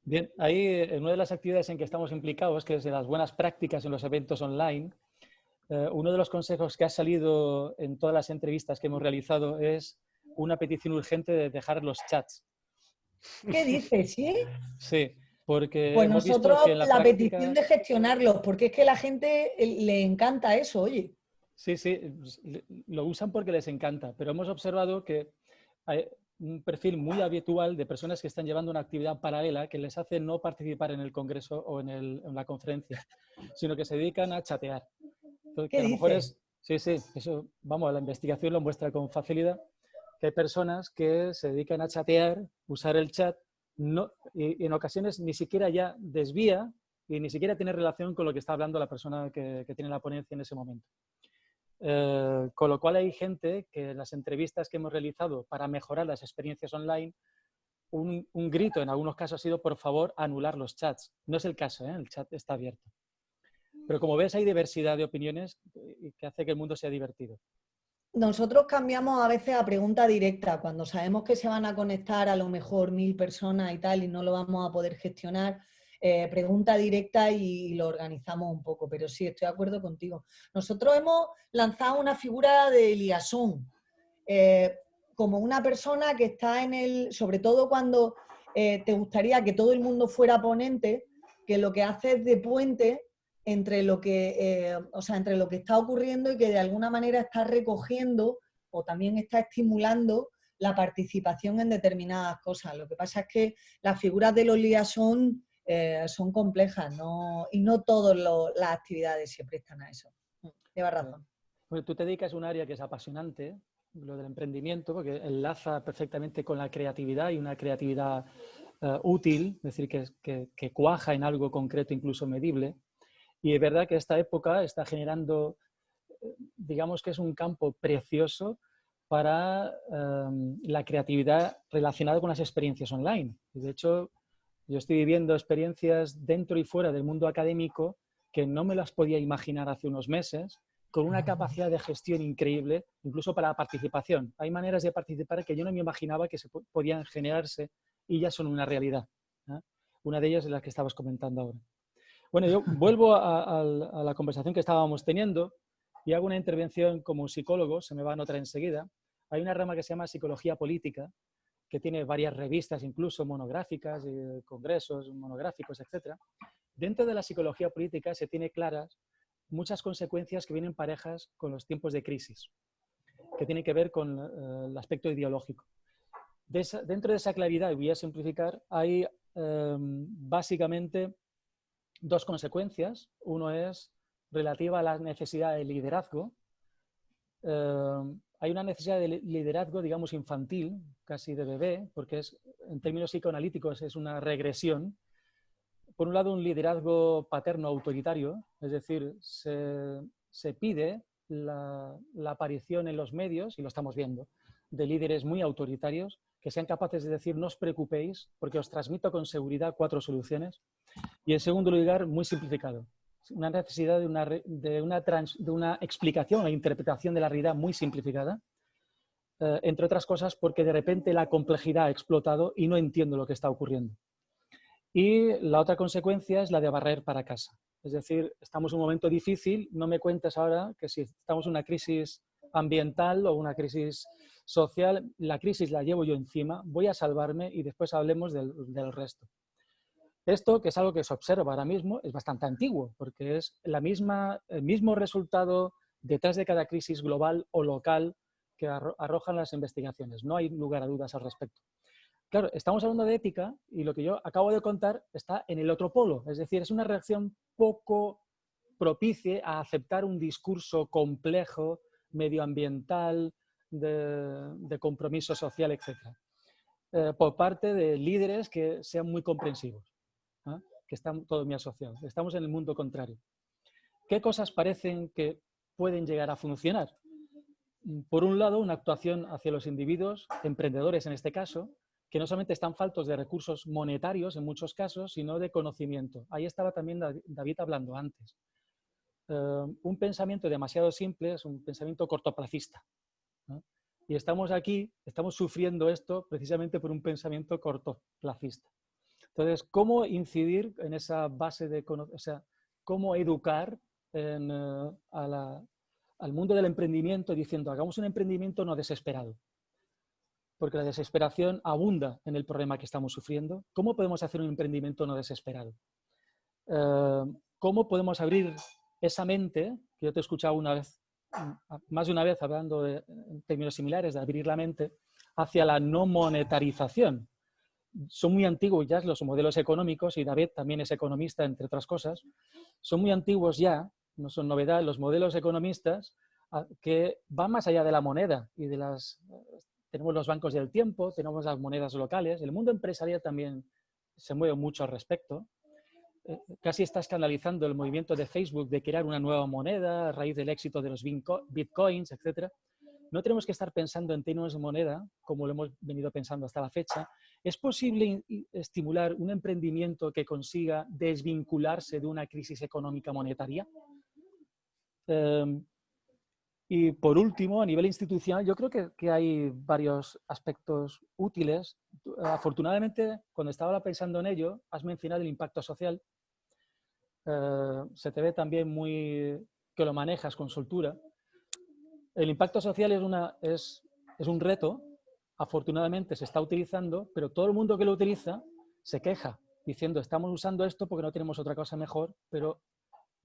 Bien, ahí en una de las actividades en que estamos implicados, que es de las buenas prácticas en los eventos online, uno de los consejos que ha salido en todas las entrevistas que hemos realizado es una petición urgente de dejar los chats. ¿Qué dices? ¿Sí? Sí, porque pues hemos nosotros visto que en la práctica... petición de gestionarlos, porque es que a la gente le encanta eso, oye. Sí, sí, lo usan porque les encanta, pero hemos observado que hay un perfil muy habitual de personas que están llevando una actividad paralela que les hace no participar en el congreso o en la conferencia, sino que se dedican a chatear. Entonces, que a lo mejor es... Sí, sí, eso, vamos, la investigación lo muestra con facilidad, que hay personas que se dedican a chatear, usar el chat, y en ocasiones ni siquiera ya desvía y ni siquiera tiene relación con lo que está hablando la persona que tiene la ponencia en ese momento. Con lo cual hay gente que en las entrevistas que hemos realizado para mejorar las experiencias online, un grito en algunos casos ha sido, por favor, anular los chats. No es el caso, ¿eh? El chat está abierto. Pero como ves, hay diversidad de opiniones que hace que el mundo sea divertido. Nosotros cambiamos a veces a pregunta directa, cuando sabemos que se van a conectar a lo mejor 1000 personas y tal y no lo vamos a poder gestionar, pregunta directa y lo organizamos un poco, pero sí, estoy de acuerdo contigo. Nosotros hemos lanzado una figura de liaison, como una persona que está en el, sobre todo cuando te gustaría que todo el mundo fuera ponente, que lo que hace es de puente entre lo que, entre lo que está ocurriendo y que de alguna manera está recogiendo o también está estimulando la participación en determinadas cosas. Lo que pasa es que las figuras de los liaison son complejas, y no todas las actividades se prestan a eso. Llevas razón. Bueno, tú te dedicas a un área que es apasionante, lo del emprendimiento, porque enlaza perfectamente con la creatividad y una creatividad útil, es decir, que cuaja en algo concreto, incluso medible. Y es verdad que esta época está generando, digamos que es un campo precioso para la creatividad relacionada con las experiencias online. De hecho, yo estoy viviendo experiencias dentro y fuera del mundo académico que no me las podía imaginar hace unos meses, con una capacidad de gestión increíble, incluso para la participación. Hay maneras de participar que yo no me imaginaba que se podían generarse y ya son una realidad, ¿eh? Una de ellas es la que estabas comentando ahora. Bueno, yo vuelvo a la conversación que estábamos teniendo y hago una intervención como psicólogo, se me va a notar enseguida. Hay una rama que se llama psicología política, que tiene varias revistas, incluso monográficas, congresos monográficos, etc. Dentro de la psicología política se tiene claras muchas consecuencias que vienen parejas con los tiempos de crisis, que tienen que ver con el aspecto ideológico. Dentro de esa claridad, y voy a simplificar, hay básicamente dos consecuencias. Uno es relativa a la necesidad de liderazgo. Hay una necesidad de liderazgo, digamos, infantil, casi de bebé, porque en términos psicoanalíticos es una regresión. Por un lado, un liderazgo paterno autoritario, es decir, se pide la aparición en los medios, y lo estamos viendo, de líderes muy autoritarios que sean capaces de decir no os preocupéis porque os transmito con seguridad 4 soluciones. Y en segundo lugar, muy simplificado. Una necesidad de una explicación e interpretación de la realidad muy simplificada. Entre otras cosas porque de repente la complejidad ha explotado y no entiendo lo que está ocurriendo. Y la otra consecuencia es la de barrer para casa. Es decir, estamos en un momento difícil, no me cuentes ahora que si estamos en una crisis ambiental o una crisis social, la crisis la llevo yo encima, voy a salvarme y después hablemos del resto. Esto, que es algo que se observa ahora mismo, es bastante antiguo, porque es el mismo resultado detrás de cada crisis global o local que arrojan las investigaciones. No hay lugar a dudas al respecto. Claro, estamos hablando de ética y lo que yo acabo de contar está en el otro polo. Es decir, es una reacción poco propicia a aceptar un discurso complejo, medioambiental, de compromiso social, etc. Por parte de líderes que sean muy comprensivos, ¿eh? Que están todos muy asociados. Estamos en el mundo contrario. ¿Qué cosas parecen que pueden llegar a funcionar? Por un lado, una actuación hacia los individuos, emprendedores en este caso, que no solamente están faltos de recursos monetarios en muchos casos, sino de conocimiento. Ahí estaba también David hablando antes. Un pensamiento demasiado simple es un pensamiento cortoplacista, ¿no? Y estamos aquí, estamos sufriendo esto precisamente por un pensamiento cortoplacista. Entonces, ¿cómo incidir en esa base de conocimiento? O sea, ¿cómo educar al mundo del emprendimiento diciendo hagamos un emprendimiento no desesperado? Porque la desesperación abunda en el problema que estamos sufriendo. ¿Cómo podemos hacer un emprendimiento no desesperado? ¿Cómo podemos abrir esa mente, que yo te he escuchado más de una vez hablando en términos similares, de abrir la mente, hacia la no monetarización? Son muy antiguos ya los modelos económicos, y David también es economista, entre otras cosas. Son muy antiguos ya, no son novedad, los modelos economistas que van más allá de la moneda y de las... Tenemos los bancos del tiempo, tenemos las monedas locales. El mundo empresarial también se mueve mucho al respecto. Casi está escandalizando el movimiento de Facebook de crear una nueva moneda a raíz del éxito de los bitcoins, etc. No tenemos que estar pensando en términos de moneda, como lo hemos venido pensando hasta la fecha. ¿Es posible estimular un emprendimiento que consiga desvincularse de una crisis económica monetaria? Y por último, a nivel institucional, yo creo que hay varios aspectos útiles. Afortunadamente, cuando estaba pensando en ello, has mencionado el impacto social. Se te ve también que lo manejas con soltura. El impacto social es un reto. Afortunadamente se está utilizando, pero todo el mundo que lo utiliza se queja, diciendo estamos usando esto porque no tenemos otra cosa mejor, pero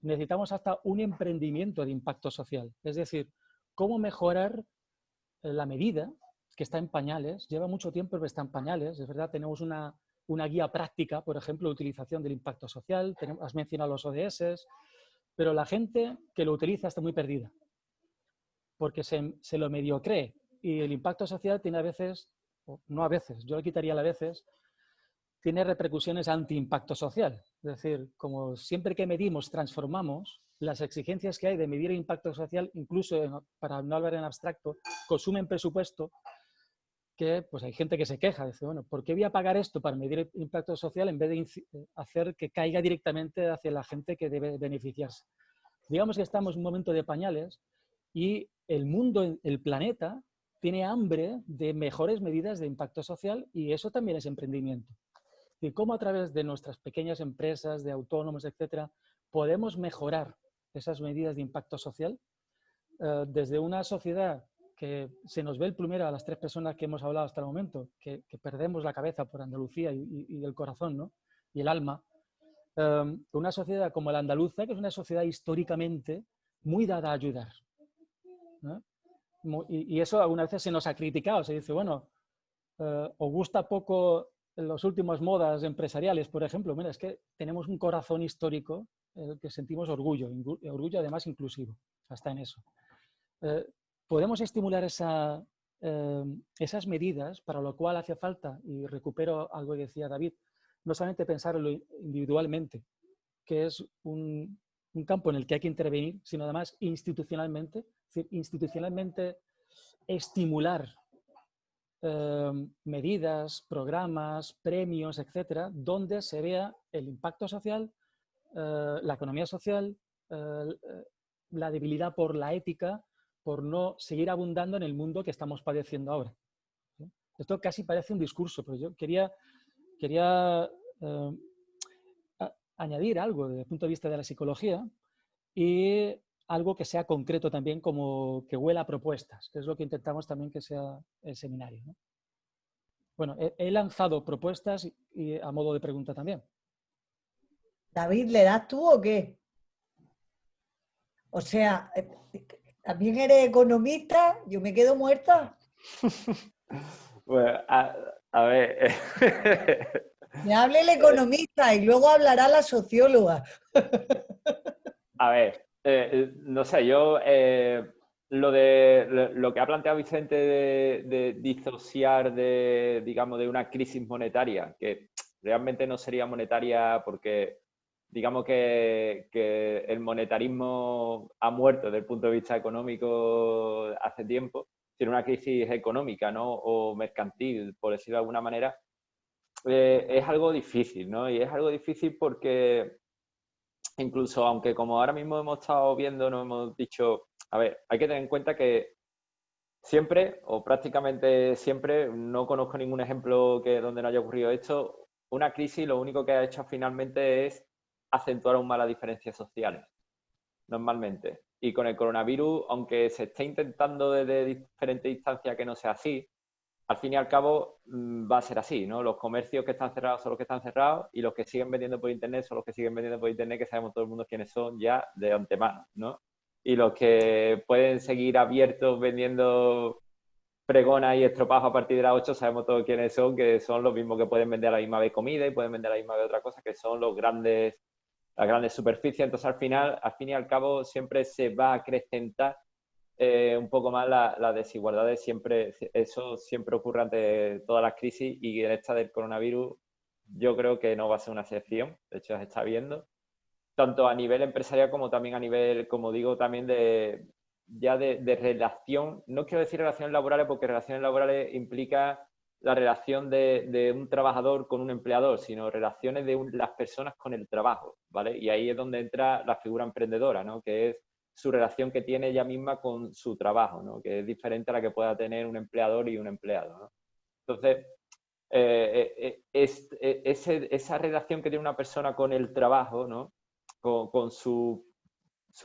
necesitamos hasta un emprendimiento de impacto social. Es decir, cómo mejorar la medida, que está en pañales, lleva mucho tiempo pero está en pañales. Es verdad, tenemos una guía práctica, por ejemplo, de utilización del impacto social, has mencionado los ODS, pero la gente que lo utiliza está muy perdida, porque se lo medio cree. Y el impacto social tiene a veces, o no a veces, yo le quitaría a veces, tiene repercusiones anti-impacto social. Es decir, como siempre que medimos, transformamos, las exigencias que hay de medir el impacto social, incluso para no hablar en abstracto, consumen presupuesto, que pues hay gente que se queja, dice, bueno, ¿por qué voy a pagar esto para medir el impacto social en vez de hacer que caiga directamente hacia la gente que debe beneficiarse? Digamos que estamos en un momento de pañales y el mundo, el planeta, tiene hambre de mejores medidas de impacto social, y eso también es emprendimiento. Y cómo a través de nuestras pequeñas empresas, de autónomos, etcétera, podemos mejorar esas medidas de impacto social desde una sociedad que se nos ve el plumero a las 3 personas que hemos hablado hasta el momento, que perdemos la cabeza por Andalucía y el corazón, ¿no? Y el alma. Una sociedad como la andaluza, que es una sociedad históricamente muy dada a ayudar, ¿no? Y eso algunas veces se nos ha criticado, se dice, bueno, ¿os gusta poco las últimas modas empresariales, por ejemplo? Mira, es que tenemos un corazón histórico que sentimos orgullo además inclusivo, hasta en eso. Podemos estimular esas medidas, para lo cual hace falta, y recupero algo que decía David, no solamente pensarlo individualmente, que es un campo en el que hay que intervenir, sino además institucionalmente, es decir, institucionalmente estimular medidas, programas, premios, etcétera, donde se vea el impacto social, la economía social, la debilidad por la ética, por no seguir abundando en el mundo que estamos padeciendo ahora. ¿Sí? Esto casi parece un discurso, pero yo quería añadir algo desde el punto de vista de la psicología y algo que sea concreto también, como que huela a propuestas, que es lo que intentamos también que sea el seminario, ¿no? Bueno, he lanzado propuestas y a modo de pregunta también. David, ¿le das tú o qué? O sea, ¿también eres economista? Yo me quedo muerta. Bueno, a ver. Me hable el economista y luego hablará la socióloga. A ver, no sé, yo lo que ha planteado Vicente de disociar de, digamos, de una crisis monetaria, que realmente no sería monetaria porque digamos que el monetarismo ha muerto desde el punto de vista económico hace tiempo, tiene una crisis económica, ¿no? O mercantil, por decirlo de alguna manera, es algo difícil, ¿no? Y es algo difícil porque incluso aunque como ahora mismo hemos estado viendo, nos hemos dicho, a ver, hay que tener en cuenta que siempre o prácticamente siempre, no conozco ningún ejemplo donde no haya ocurrido esto, una crisis lo único que ha hecho finalmente es acentuar aún más las diferencias sociales, normalmente. Y con el coronavirus, aunque se esté intentando desde diferentes instancias que no sea así, al fin y al cabo va a ser así, ¿no? Los comercios que están cerrados son los que están cerrados y los que siguen vendiendo por internet son los que siguen vendiendo por internet, que sabemos todo el mundo quiénes son ya de antemano, ¿no? Y los que pueden seguir abiertos vendiendo pregonas y estropajo a partir de las 8, sabemos todos quiénes son, que son los mismos que pueden vender a la misma vez comida y pueden vender a la misma vez otra cosa, que son las grandes superficies. Entonces, al fin y al cabo, siempre se va a acrecentar un poco más las desigualdades. Eso siempre ocurre ante todas las crisis y en esta del coronavirus yo creo que no va a ser una excepción. De hecho, se está viendo, tanto a nivel empresarial como también a nivel, como digo, también de relación. No quiero decir relaciones laborales porque relaciones laborales implica la relación de un trabajador con un empleador, sino relaciones de las personas con el trabajo, ¿vale? Y ahí es donde entra la figura emprendedora, ¿no? Que es su relación que tiene ella misma con su trabajo, ¿no? Que es diferente a la que pueda tener un empleador y un empleado, ¿no? Entonces, esa relación que tiene una persona con el trabajo, ¿no? Con su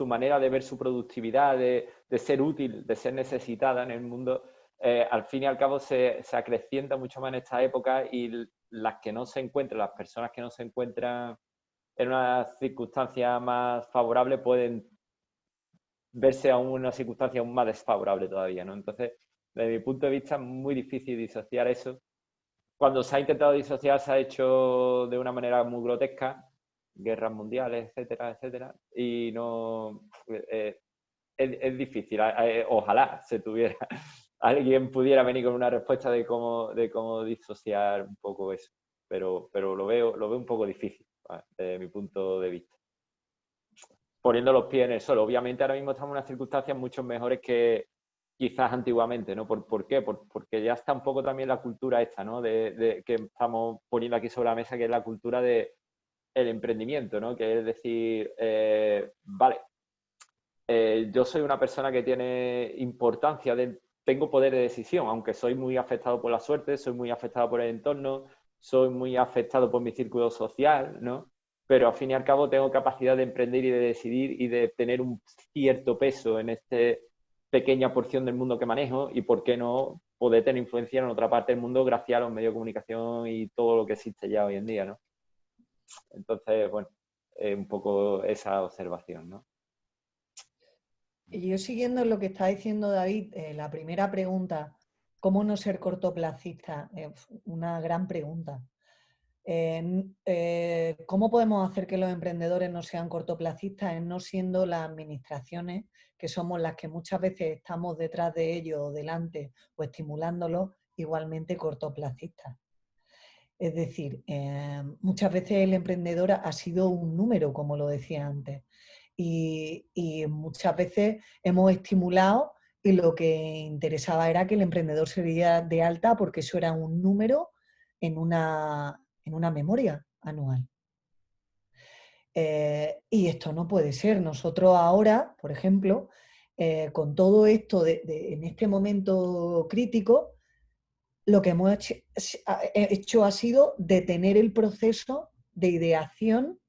manera de ver su productividad, de ser útil, de ser necesitada en el mundo, al fin y al cabo se acrecienta mucho más en esta época y las personas que no se encuentran en una circunstancia más favorable pueden verse aún una circunstancia aún más desfavorable todavía, ¿no? Entonces, desde mi punto de vista, es muy difícil disociar eso. Cuando se ha intentado disociar, se ha hecho de una manera muy grotesca, guerras mundiales, etcétera, etcétera, y no... es difícil. Ojalá alguien pudiera venir con una respuesta de cómo disociar un poco eso, pero lo veo un poco difícil, ¿vale? Desde mi punto de vista. Poniendo los pies en el suelo. Obviamente ahora mismo estamos en unas circunstancias mucho mejores que quizás antiguamente, ¿no? ¿Por qué? Porque ya está un poco también la cultura esta, ¿no? Que estamos poniendo aquí sobre la mesa, que es la cultura del emprendimiento, ¿no? Que es decir, vale, yo soy una persona que tiene importancia, tengo poder de decisión, aunque soy muy afectado por la suerte, soy muy afectado por el entorno, soy muy afectado por mi círculo social, ¿no? Pero al fin y al cabo tengo capacidad de emprender y de decidir y de tener un cierto peso en esta pequeña porción del mundo que manejo y, ¿por qué no, poder tener influencia en otra parte del mundo gracias a los medios de comunicación y todo lo que existe ya hoy en día, ¿no? Entonces, bueno, un poco esa observación, ¿no? Y yo siguiendo lo que está diciendo David, la primera pregunta, ¿cómo no ser cortoplacista? Una gran pregunta. ¿Cómo podemos hacer que los emprendedores no sean cortoplacistas? No siendo las administraciones, que somos las que muchas veces estamos detrás de ellos o delante o estimulándolos, igualmente cortoplacistas. Es decir, muchas veces el emprendedor ha sido un número, como lo decía antes, y muchas veces hemos estimulado y lo que interesaba era que el emprendedor se diera de alta porque eso era un número en una memoria anual. Y esto no puede ser. Nosotros ahora, por ejemplo, con todo esto en este momento crítico, lo que hemos hecho ha sido detener el proceso de ideación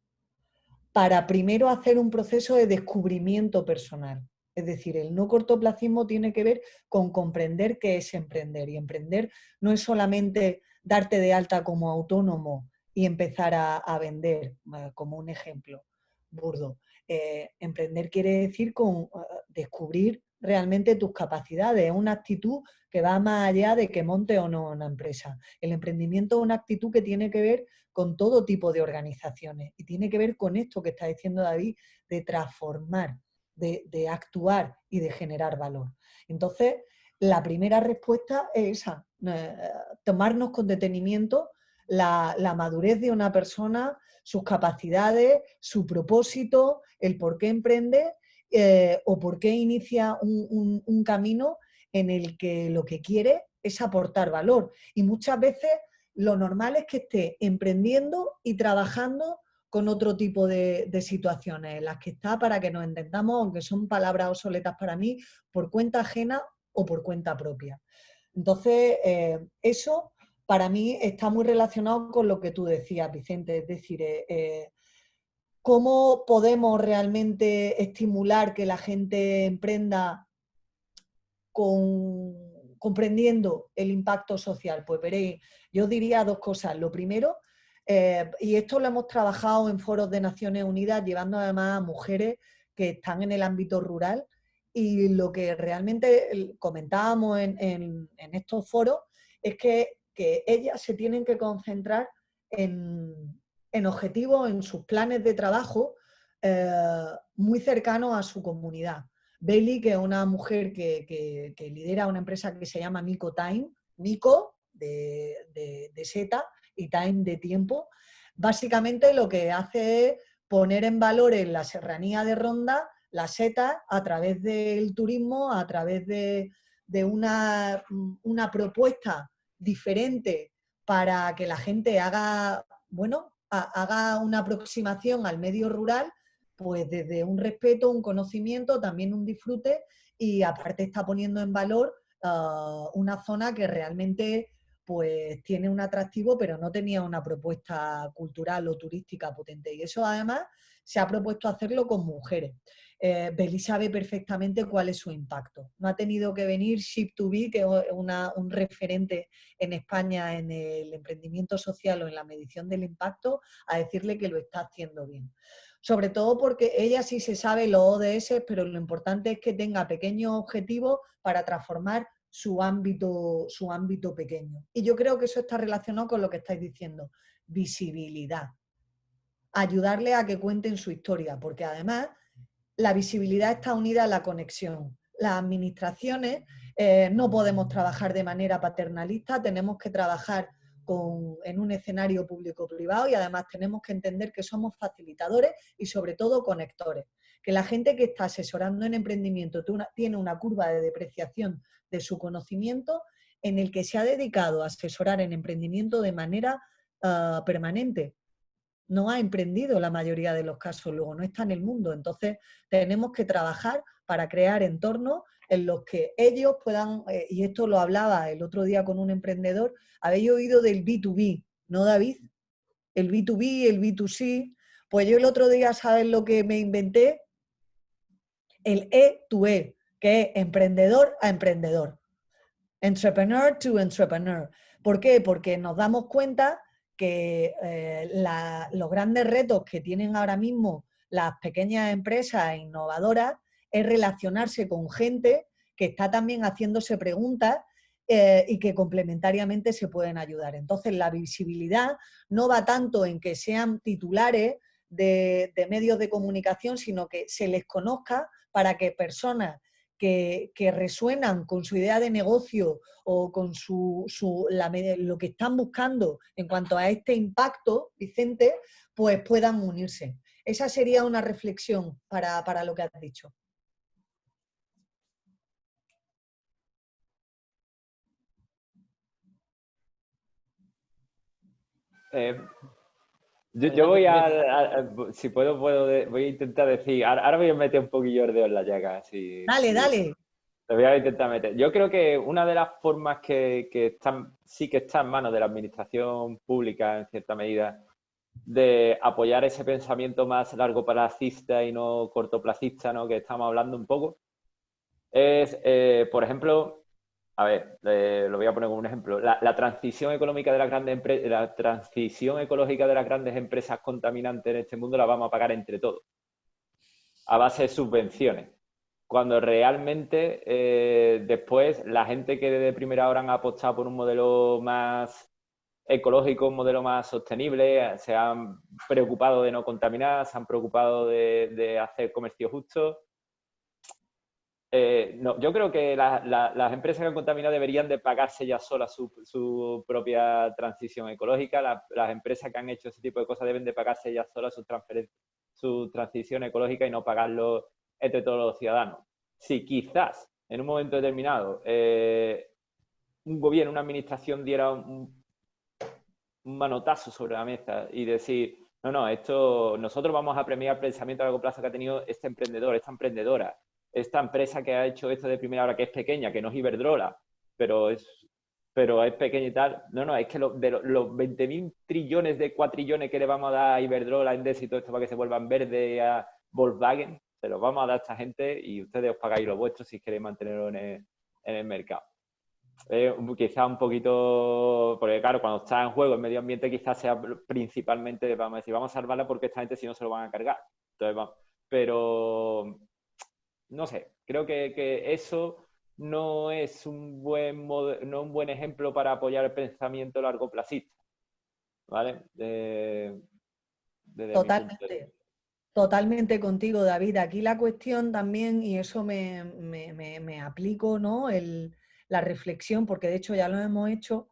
para primero hacer un proceso de descubrimiento personal. Es decir, el no cortoplacismo tiene que ver con comprender qué es emprender. Y emprender no es solamente darte de alta como autónomo y empezar a vender, como un ejemplo burdo. Emprender quiere decir descubrir realmente tus capacidades. Es una actitud que va más allá de que monte o no una empresa. El emprendimiento es una actitud que tiene que ver con todo tipo de organizaciones y tiene que ver con esto que está diciendo David, de transformar, de actuar y de generar valor. Entonces, la primera respuesta es esa, tomarnos con detenimiento la madurez de una persona, sus capacidades, su propósito, el por qué emprende o por qué inicia un camino en el que lo que quiere es aportar valor. Y muchas veces lo normal es que esté emprendiendo y trabajando con otro tipo de situaciones, en las que está, para que nos entendamos, aunque son palabras obsoletas para mí, por cuenta ajena o por cuenta propia. Entonces, eso para mí está muy relacionado con lo que tú decías, Vicente, es decir, ¿cómo podemos realmente estimular que la gente emprenda comprendiendo el impacto social? Pues veréis, yo diría dos cosas. Lo primero, y esto lo hemos trabajado en foros de Naciones Unidas, llevando además a mujeres que están en el ámbito rural, y lo que realmente comentábamos en estos foros es que ellas se tienen que concentrar en objetivos, en sus planes de trabajo muy cercanos a su comunidad. Bailey, que es una mujer que lidera una empresa que se llama Mico Time, Mico de seta y Time de tiempo, básicamente lo que hace es poner en valor en la serranía de Ronda la seta a través del turismo, a través de una propuesta diferente para que la gente haga, bueno, haga una aproximación al medio rural, pues desde un respeto, un conocimiento, también un disfrute, y aparte está poniendo en valor una zona que realmente pues tiene un atractivo, pero no tenía una propuesta cultural o turística potente. Y eso además se ha propuesto hacerlo con mujeres. Beli sabe perfectamente cuál es su impacto. No ha tenido que venir Ship2B, que es un referente en España en el emprendimiento social o en la medición del impacto, a decirle que lo está haciendo bien. Sobre todo porque ella sí se sabe los ODS, pero lo importante es que tenga pequeños objetivos para transformar su ámbito pequeño. Y yo creo que eso está relacionado con lo que estáis diciendo, visibilidad. Ayudarle a que cuenten su historia, porque además la visibilidad está unida a la conexión. Las administraciones no podemos trabajar de manera paternalista, tenemos que trabajar en un escenario público-privado, y además tenemos que entender que somos facilitadores y sobre todo conectores. Que la gente que está asesorando en emprendimiento tiene una curva de depreciación de su conocimiento en el que se ha dedicado a asesorar en emprendimiento de manera permanente. No ha emprendido la mayoría de los casos, luego no está en el mundo. Entonces tenemos que trabajar para crear entornos en los que ellos puedan, y esto lo hablaba el otro día con un emprendedor, habéis oído del B2B, ¿no, David? El B2B, el B2C. Pues yo el otro día, ¿sabes lo que me inventé? El E2E, que es emprendedor a emprendedor. Entrepreneur to entrepreneur. ¿Por qué? Porque nos damos cuenta que los grandes retos que tienen ahora mismo las pequeñas empresas innovadoras es relacionarse con gente que está también haciéndose preguntas y que complementariamente se pueden ayudar. Entonces, la visibilidad no va tanto en que sean titulares de medios de comunicación, sino que se les conozca para que personas que resuenan con su idea de negocio o con lo que están buscando en cuanto a este impacto, Vicente, pues puedan unirse. Esa sería una reflexión para lo que has dicho. Yo voy si puedo, voy a intentar decir, ahora voy a meter un poquillo de dedo en la llaga. Dale, dale. Lo voy a intentar meter. Yo creo que una de las formas que sí que está en manos de la administración pública, en cierta medida, de apoyar ese pensamiento más largoplacista y no cortoplacista, ¿no?, que estamos hablando un poco, es, por ejemplo, a ver, lo voy a poner como un ejemplo, la transición económica de las grandes empresas, la transición ecológica de las grandes empresas contaminantes en este mundo la vamos a pagar entre todos, a base de subvenciones. Cuando realmente después la gente que desde primera hora han apostado por un modelo más ecológico, un modelo más sostenible, se han preocupado de no contaminar, se han preocupado de hacer comercio justo. No, yo creo que las empresas que han contaminado deberían de pagarse ya solas su propia transición ecológica. Las empresas que han hecho ese tipo de cosas deben de pagarse ya solas su transición ecológica y no pagarlo entre todos los ciudadanos. Si quizás en un momento determinado un gobierno, una administración diera un manotazo sobre la mesa y decir, no, nosotros vamos a premiar el pensamiento a largo plazo que ha tenido este emprendedor, esta emprendedora, esta empresa que ha hecho esto de primera hora, que es pequeña, que no es Iberdrola, pero es pequeña y tal. Es que los 20.000 trillones de cuatrillones que le vamos a dar a Iberdrola, Endesa y todo esto para que se vuelvan verde, a Volkswagen, se los vamos a dar a esta gente y ustedes os pagáis lo vuestro si queréis mantenerlo en el mercado. Quizá un poquito, porque claro, cuando está en juego el medio ambiente quizás sea principalmente, vamos a decir, vamos a salvarla porque esta gente si no se lo van a cargar. Entonces, pero no sé, creo que eso no es un buen ejemplo para apoyar el pensamiento largoplacista, ¿vale? Desde mi punto de vista. Totalmente contigo, David. Aquí la cuestión también, y eso me aplico, ¿no? La reflexión, porque de hecho ya lo hemos hecho,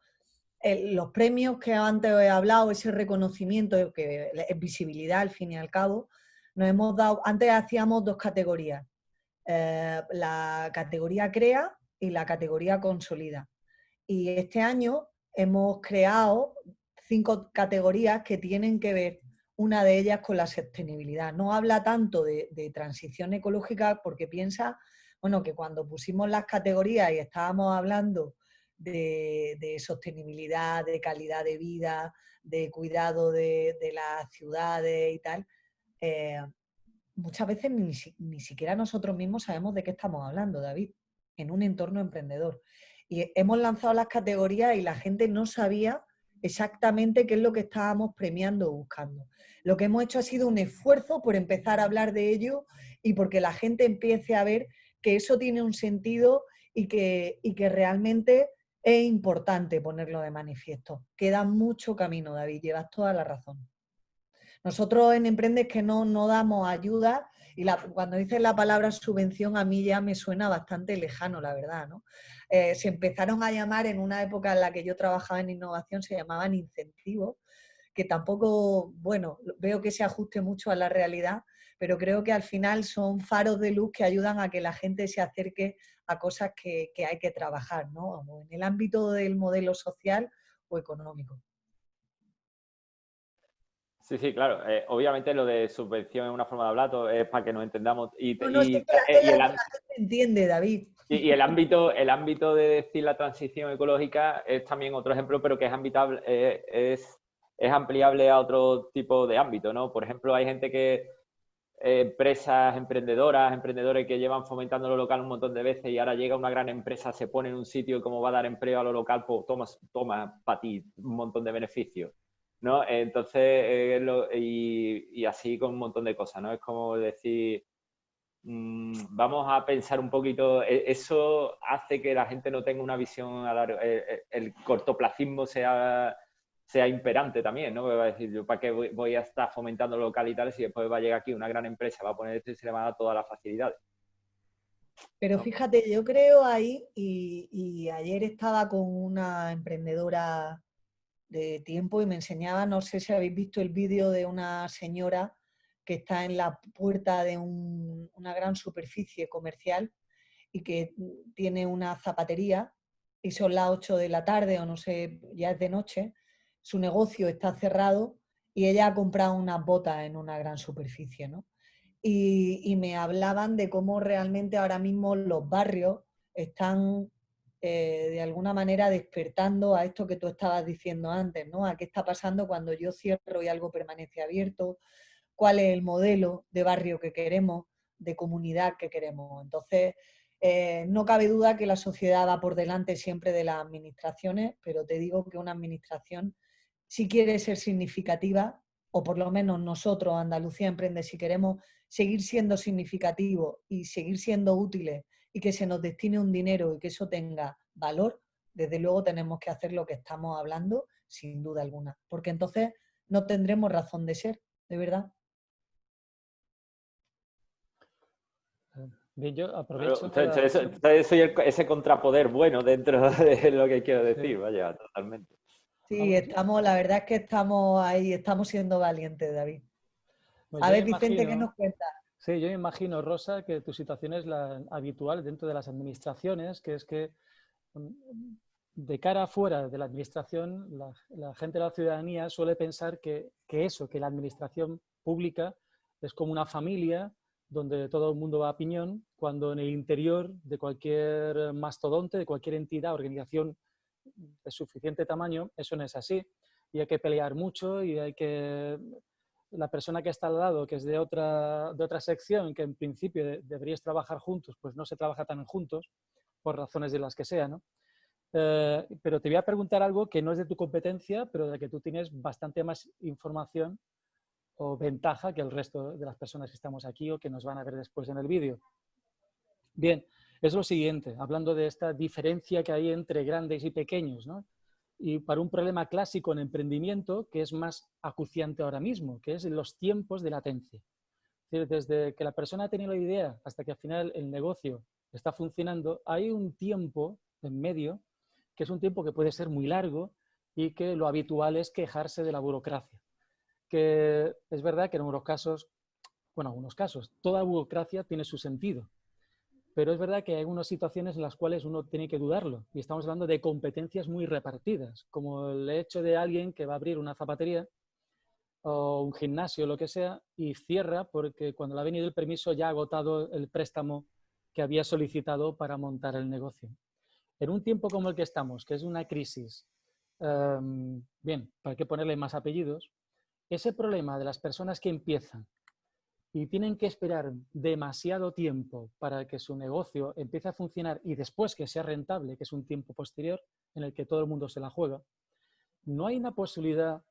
los premios que antes he hablado, ese reconocimiento, que es visibilidad al fin y al cabo, nos hemos dado, antes hacíamos dos categorías, la categoría crea y la categoría consolida. Y este año hemos creado 5 categorías que tienen que ver, una de ellas con la sostenibilidad. No habla tanto de transición ecológica porque piensa, bueno, que cuando pusimos las categorías y estábamos hablando de sostenibilidad, de calidad de vida, de cuidado de las ciudades y tal, muchas veces ni siquiera nosotros mismos sabemos de qué estamos hablando, David, en un entorno emprendedor. Y hemos lanzado las categorías y la gente no sabía exactamente qué es lo que estábamos premiando o buscando. Lo que hemos hecho ha sido un esfuerzo por empezar a hablar de ello y porque la gente empiece a ver que eso tiene un sentido y que realmente es importante ponerlo de manifiesto. Queda mucho camino, David, llevas toda la razón. Nosotros en Emprendes que no damos ayuda y cuando dices la palabra subvención a mí ya me suena bastante lejano, la verdad, ¿no? Se empezaron a llamar en una época en la que yo trabajaba en innovación, se llamaban incentivos, que tampoco, bueno, veo que se ajuste mucho a la realidad, pero creo que al final son faros de luz que ayudan a que la gente se acerque a cosas que hay que trabajar, ¿no? O en el ámbito del modelo social o económico. Sí, claro. Obviamente lo de subvención es una forma de hablar, es para que nos entendamos. No, es la que la gente entiende, David. Y el ámbito de decir la transición ecológica es también otro ejemplo, pero que es ampliable a otro tipo de ámbito, ¿no? Por ejemplo, hay gente empresas emprendedoras, emprendedores que llevan fomentando lo local un montón de veces y ahora llega una gran empresa, se pone en un sitio como va a dar empleo a lo local, pues toma para ti un montón de beneficios, ¿no? Entonces, y así con un montón de cosas, ¿no? Es como decir, vamos a pensar un poquito, eso hace que la gente no tenga una visión a largo, el cortoplacismo sea imperante también, ¿no? Porque va a decir, yo para qué voy a estar fomentando lo local y tal si después va a llegar aquí una gran empresa, va a poner esto y se le va a dar todas las facilidades. Pero fíjate, yo creo ahí, y ayer estaba con una emprendedora de tiempo y me enseñaba, no sé si habéis visto el vídeo de una señora que está en la puerta de una gran superficie comercial y que tiene una zapatería y son las 8 de la tarde o no sé, ya es de noche, su negocio está cerrado y ella ha comprado unas botas en una gran superficie, ¿no? Y me hablaban de cómo realmente ahora mismo los barrios están de alguna manera despertando a esto que tú estabas diciendo antes, ¿no? A qué está pasando cuando yo cierro y algo permanece abierto, cuál es el modelo de barrio que queremos, de comunidad que queremos. Entonces, no cabe duda que la sociedad va por delante siempre de las administraciones, pero te digo que una administración, si quiere ser significativa, o por lo menos nosotros, Andalucía Emprende, si queremos seguir siendo significativos y seguir siendo útiles y que se nos destine un dinero y que eso tenga valor, desde luego tenemos que hacer lo que estamos hablando, sin duda alguna, porque entonces no tendremos razón de ser, de verdad. Bien, yo Claro, aprovecho entonces soy ese contrapoder bueno dentro de lo que quiero decir, Sí. vaya, totalmente. Sí, estamos, la verdad es que estamos ahí, estamos siendo valientes, David. Bueno, A yo me ver, Vicente, ¿qué imagino, nos cuentas? sí, yo me imagino, Rosa, que tu situación es la habitual dentro de las administraciones, que es que mm, de cara afuera de la administración, la gente de la ciudadanía suele pensar que la administración pública es como una familia donde todo el mundo va a piñón, cuando en el interior de cualquier mastodonte, de cualquier entidad, organización de suficiente tamaño, eso no es así. Y hay que pelear mucho y hay que... La persona que está al lado, que es de otra sección, que en principio deberíais trabajar juntos, pues no se trabaja tan juntos, por razones de las que sean, ¿no? Pero te voy a preguntar algo que no es de tu competencia, pero de que tú tienes bastante más información o ventaja que el resto de las personas que estamos aquí o que nos van a ver después en el vídeo. Bien, es lo siguiente, hablando de esta diferencia que hay entre grandes y pequeños, ¿no? Y para un problema clásico en emprendimiento que es más acuciante ahora mismo, que es los tiempos de latencia. Es decir, desde que la persona ha tenido la idea hasta que al final el negocio está funcionando, hay un tiempo en medio que es un tiempo que puede ser muy largo y que lo habitual es quejarse de la burocracia. Que es verdad que en algunos casos, toda burocracia tiene su sentido, pero es verdad que hay algunas situaciones en las cuales uno tiene que dudarlo. Y estamos hablando de competencias muy repartidas, como el hecho de alguien que va a abrir una zapatería o un gimnasio, lo que sea, y cierra porque cuando le ha venido el permiso ya ha agotado el préstamo que había solicitado para montar el negocio. En un tiempo como el que estamos, que es una crisis, bien, ¿para qué ponerle más apellidos? Ese problema de las personas que empiezan y tienen que esperar demasiado tiempo para que su negocio empiece a funcionar y después que sea rentable, que es un tiempo posterior en el que todo el mundo se la juega, no hay una posibilidad,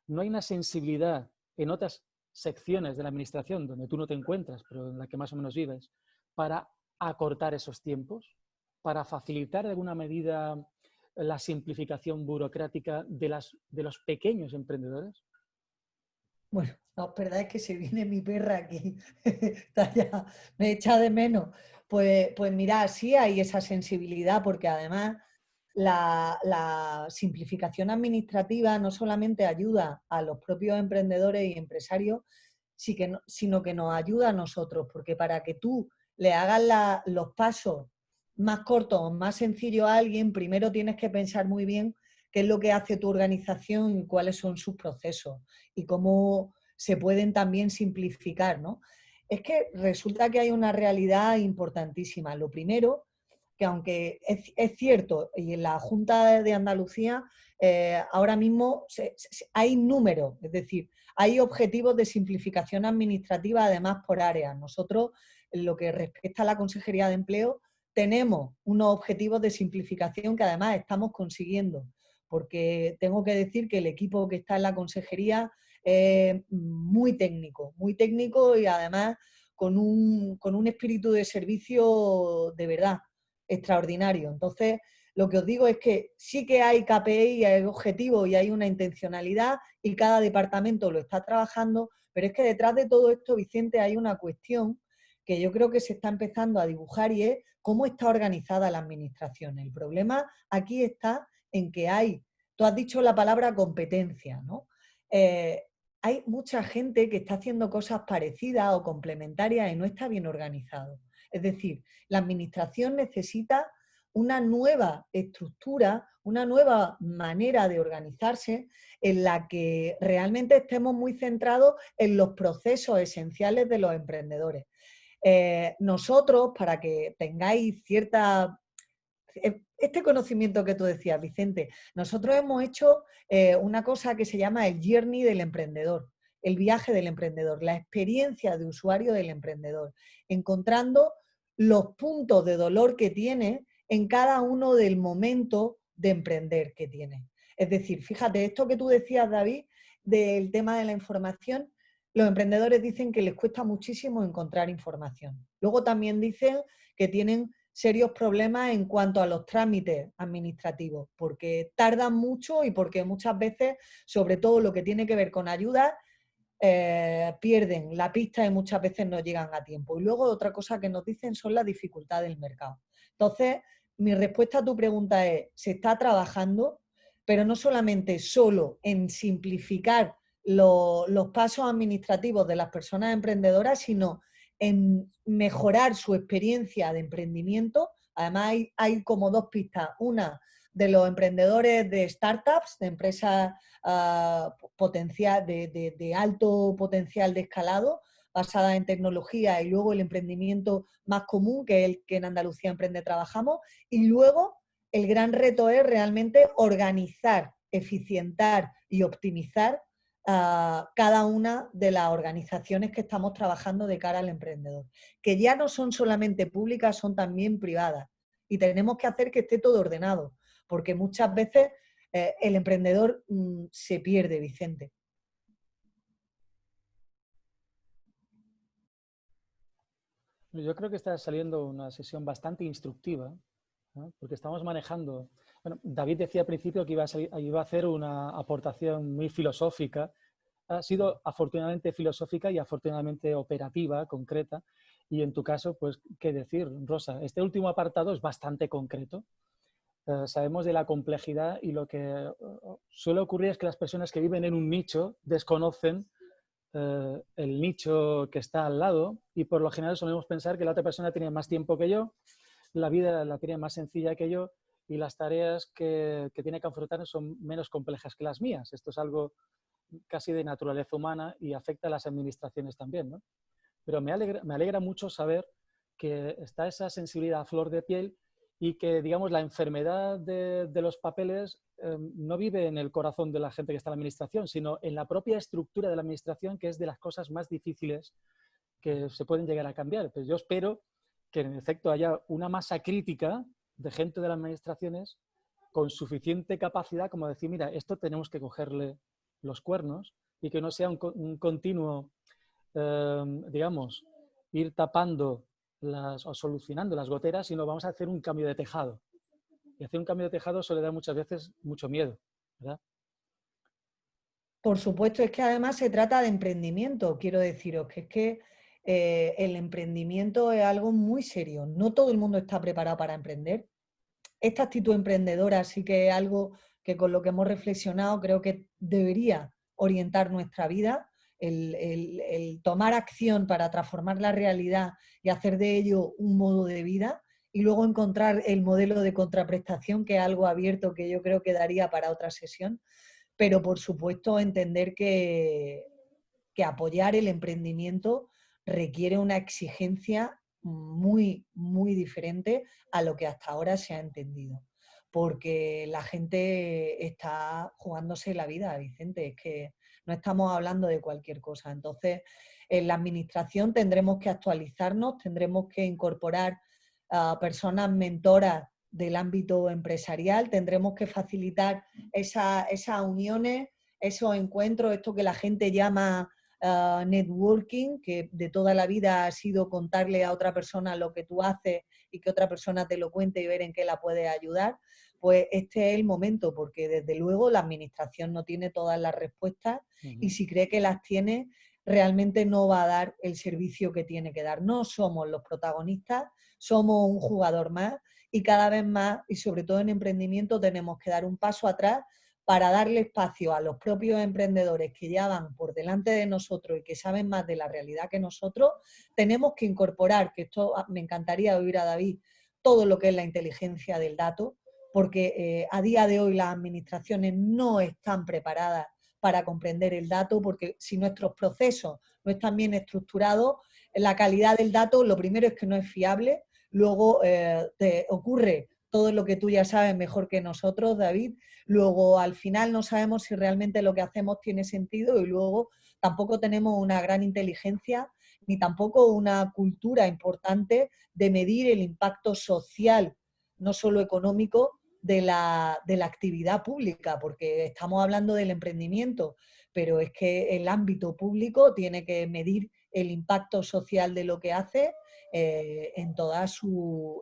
no hay una sensibilidad en otras secciones de la administración donde tú no te encuentras, pero en la que más o menos vives, para acortar esos tiempos, para facilitar de alguna medida la simplificación burocrática de los pequeños emprendedores. Bueno, la verdad es que se viene mi perra aquí, está ya, me echa de menos. Pues mira, sí hay esa sensibilidad, porque además la simplificación administrativa no solamente ayuda a los propios emprendedores y empresarios, sino que nos ayuda a nosotros, porque para que tú le hagas los pasos más cortos o más sencillos a alguien, primero tienes que pensar muy bien qué es lo que hace tu organización y cuáles son sus procesos y cómo se pueden también simplificar, ¿no? Es que resulta que hay una realidad importantísima. Lo primero, que aunque es cierto, y en la Junta de Andalucía ahora mismo hay números, es decir, hay objetivos de simplificación administrativa además por áreas. Nosotros, en lo que respecta a la Consejería de Empleo, tenemos unos objetivos de simplificación que además estamos consiguiendo, porque tengo que decir que el equipo que está en la consejería es muy técnico y además con un espíritu de servicio de verdad extraordinario. Entonces, lo que os digo es que sí que hay KPI, hay objetivos y hay una intencionalidad y cada departamento lo está trabajando, pero es que detrás de todo esto, Vicente, hay una cuestión que yo creo que se está empezando a dibujar y es cómo está organizada la administración. El problema aquí está en que tú has dicho la palabra competencia, ¿no? Hay mucha gente que está haciendo cosas parecidas o complementarias y no está bien organizado. Es decir, la administración necesita una nueva estructura, una nueva manera de organizarse en la que realmente estemos muy centrados en los procesos esenciales de los emprendedores. Nosotros, para que tengáis este conocimiento que tú decías, Vicente, nosotros hemos hecho una cosa que se llama el journey del emprendedor, el viaje del emprendedor, la experiencia de usuario del emprendedor, encontrando los puntos de dolor que tiene en cada uno del momento de emprender que tiene. Es decir, fíjate, esto que tú decías, David, del tema de la información, los emprendedores dicen que les cuesta muchísimo encontrar información. Luego también dicen que tienen serios problemas en cuanto a los trámites administrativos, porque tardan mucho y porque muchas veces, sobre todo lo que tiene que ver con ayudas, pierden la pista y muchas veces no llegan a tiempo. Y luego otra cosa que nos dicen son las dificultades del mercado. Entonces, mi respuesta a tu pregunta es, se está trabajando, pero no solamente solo en simplificar los pasos administrativos de las personas emprendedoras, sino en mejorar su experiencia de emprendimiento. Además, hay como dos pistas. Una, de los emprendedores de startups, de empresas de alto potencial de escalado, basada en tecnología, y luego el emprendimiento más común, que es el que en Andalucía Emprende trabajamos, y luego el gran reto es realmente organizar, eficientar y optimizar cada una de las organizaciones que estamos trabajando de cara al emprendedor, que ya no son solamente públicas, son también privadas, y tenemos que hacer que esté todo ordenado, porque muchas veces el emprendedor se pierde, Vicente. Yo creo que está saliendo una sesión bastante instructiva, ¿no? Porque estamos manejando... Bueno, David decía al principio que iba a hacer una aportación muy filosófica. Ha sido afortunadamente filosófica y afortunadamente operativa, concreta. Y en tu caso, pues, ¿qué decir, Rosa? Este último apartado es bastante concreto. Sabemos de la complejidad y lo que suele ocurrir es que las personas que viven en un nicho desconocen el nicho que está al lado y por lo general solemos pensar que la otra persona tiene más tiempo que yo, la vida la tiene más sencilla que yo y las tareas que tiene que afrontar son menos complejas que las mías. Esto es algo casi de naturaleza humana y afecta a las administraciones también, ¿no? Pero me alegra mucho saber que está esa sensibilidad a flor de piel y que, digamos, la enfermedad de los papeles no vive en el corazón de la gente que está en la administración, sino en la propia estructura de la administración, que es de las cosas más difíciles que se pueden llegar a cambiar. Pues yo espero que, en efecto, haya una masa crítica de gente de las administraciones con suficiente capacidad como decir, mira, esto tenemos que cogerle los cuernos y que no sea un continuo, digamos, ir tapando o solucionando las goteras, sino vamos a hacer un cambio de tejado. Y hacer un cambio de tejado suele dar muchas veces mucho miedo, ¿verdad? Por supuesto, es que además se trata de emprendimiento. Quiero deciros que es que el emprendimiento es algo muy serio. No todo el mundo está preparado para emprender. Esta actitud emprendedora sí que es algo que con lo que hemos reflexionado creo que debería orientar nuestra vida, el tomar acción para transformar la realidad y hacer de ello un modo de vida, y luego encontrar el modelo de contraprestación, que es algo abierto que yo creo que daría para otra sesión, pero por supuesto entender que apoyar el emprendimiento requiere una exigencia muy, muy diferente a lo que hasta ahora se ha entendido. Porque la gente está jugándose la vida, Vicente, es que no estamos hablando de cualquier cosa. Entonces, en la administración tendremos que actualizarnos, tendremos que incorporar a personas mentoras del ámbito empresarial, tendremos que facilitar esas uniones, esos encuentros, esto que la gente llama networking, que de toda la vida ha sido contarle a otra persona lo que tú haces y que otra persona te lo cuente y ver en qué la puedes ayudar. Pues este es el momento, porque desde luego la administración no tiene todas las respuestas y si cree que las tiene, realmente no va a dar el servicio que tiene que dar. No somos los protagonistas, somos un jugador más y cada vez más, y sobre todo en emprendimiento, tenemos que dar un paso atrás para darle espacio a los propios emprendedores que ya van por delante de nosotros y que saben más de la realidad que nosotros. Tenemos que incorporar, que esto me encantaría oír a David, todo lo que es la inteligencia del dato, porque a día de hoy las administraciones no están preparadas para comprender el dato, porque si nuestros procesos no están bien estructurados, la calidad del dato, lo primero es que no es fiable, luego te ocurre todo lo que tú ya sabes mejor que nosotros, David, luego al final no sabemos si realmente lo que hacemos tiene sentido y luego tampoco tenemos una gran inteligencia ni tampoco una cultura importante de medir el impacto social, no solo económico, de la actividad pública, porque estamos hablando del emprendimiento, pero es que el ámbito público tiene que medir el impacto social de lo que hace en toda su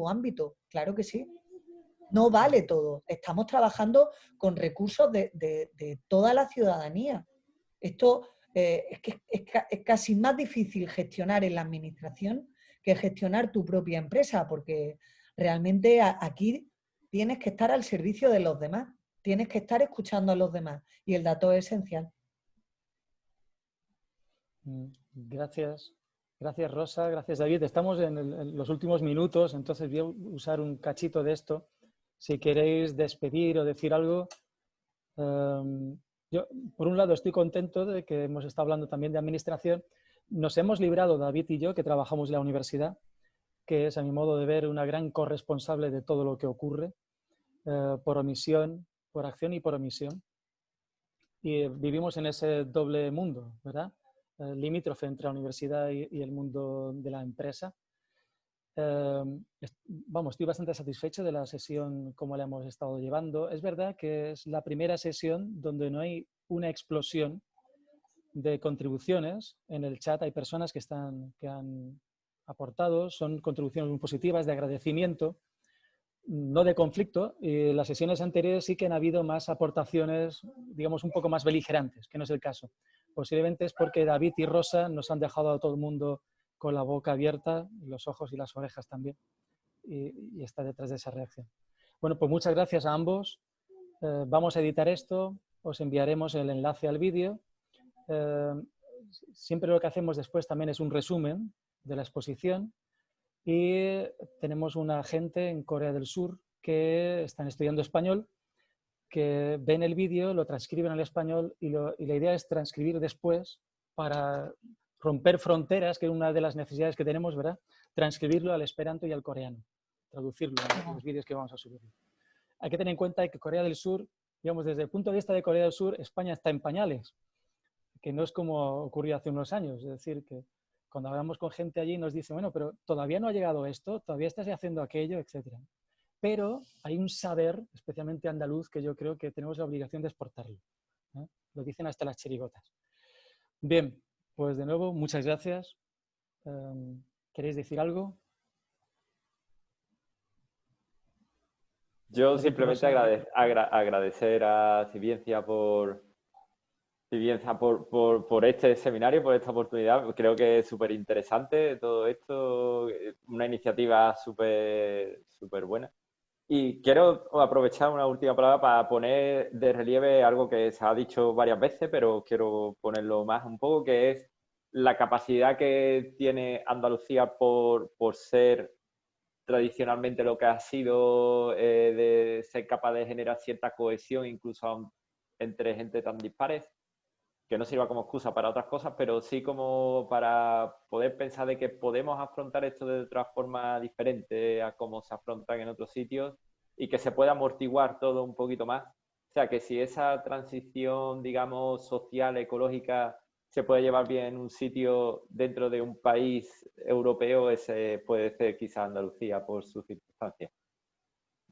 ámbito, claro que sí. No vale todo, estamos trabajando con recursos de toda la ciudadanía. Esto es que es casi más difícil gestionar en la administración que gestionar tu propia empresa, porque realmente aquí tienes que estar al servicio de los demás, tienes que estar escuchando a los demás y el dato es esencial. Gracias. Gracias, Rosa. Gracias, David. Estamos en los últimos minutos, entonces voy a usar un cachito de esto. Si queréis despedir o decir algo. Yo, por un lado, estoy contento de que hemos estado hablando también de administración. Nos hemos librado, David y yo, que trabajamos en la universidad, que es, a mi modo de ver, una gran corresponsable de todo lo que ocurre, por omisión, por acción y por omisión. Y vivimos en ese doble mundo, ¿verdad? Limítrofe entre la universidad y el mundo de la empresa. Vamos, estoy bastante satisfecho de la sesión como la hemos estado llevando. Es verdad que es la primera sesión donde no hay una explosión de contribuciones. En el chat hay personas que han aportado, son contribuciones muy positivas, de agradecimiento, no de conflicto. Y las sesiones anteriores sí que han habido más aportaciones, digamos, un poco más beligerantes, que no es el caso. Posiblemente es porque David y Rosa nos han dejado a todo el mundo con la boca abierta, los ojos y las orejas también, y está detrás de esa reacción. Bueno, pues muchas gracias a ambos. Vamos a editar esto, os enviaremos el enlace al vídeo. Siempre lo que hacemos después también es un resumen de la exposición, y tenemos una gente en Corea del Sur que están estudiando español, que ven el vídeo, lo transcriben al español y la idea es transcribir después para romper fronteras, que es una de las necesidades que tenemos, ¿verdad? Transcribirlo al esperanto y al coreano, traducirlo en los vídeos que vamos a subir. Hay que tener en cuenta que Corea del Sur, digamos, desde el punto de vista de Corea del Sur, España está en pañales, que no es como ocurrió hace unos años. Es decir, que cuando hablamos con gente allí nos dicen, bueno, pero todavía no ha llegado esto, todavía estás haciendo aquello, etc. Pero hay un saber, especialmente andaluz, que yo creo que tenemos la obligación de exportarlo, ¿eh? Lo dicen hasta las chirigotas. Bien, pues de nuevo, muchas gracias. ¿Queréis decir algo? Yo simplemente agradecer a Civiencia por este seminario, por esta oportunidad. Creo que es súper interesante todo esto, una iniciativa súper buena. Y quiero aprovechar una última palabra para poner de relieve algo que se ha dicho varias veces, pero quiero ponerlo más un poco, que es la capacidad que tiene Andalucía por ser tradicionalmente lo que ha sido, de ser capaz de generar cierta cohesión incluso entre gente tan dispares, que no sirva como excusa para otras cosas, pero sí como para poder pensar de que podemos afrontar esto de otra forma diferente a cómo se afrontan en otros sitios y que se pueda amortiguar todo un poquito más. O sea, que si esa transición, digamos, social, ecológica, se puede llevar bien en un sitio dentro de un país europeo, ese puede ser quizá Andalucía por sus circunstancias.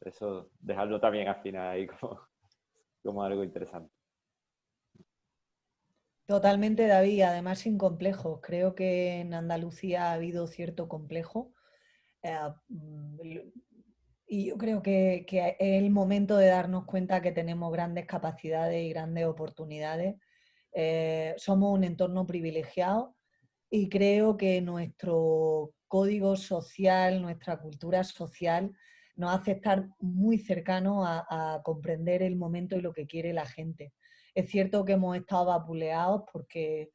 Eso, dejarlo también al final ahí como algo interesante. Totalmente, David, además sin complejos. Creo que en Andalucía ha habido cierto complejo y yo creo que es el momento de darnos cuenta que tenemos grandes capacidades y grandes oportunidades. Somos un entorno privilegiado y creo que nuestro código social, nuestra cultura social nos hace estar muy cercanos a comprender el momento y lo que quiere la gente. Es cierto que hemos estado vapuleados porque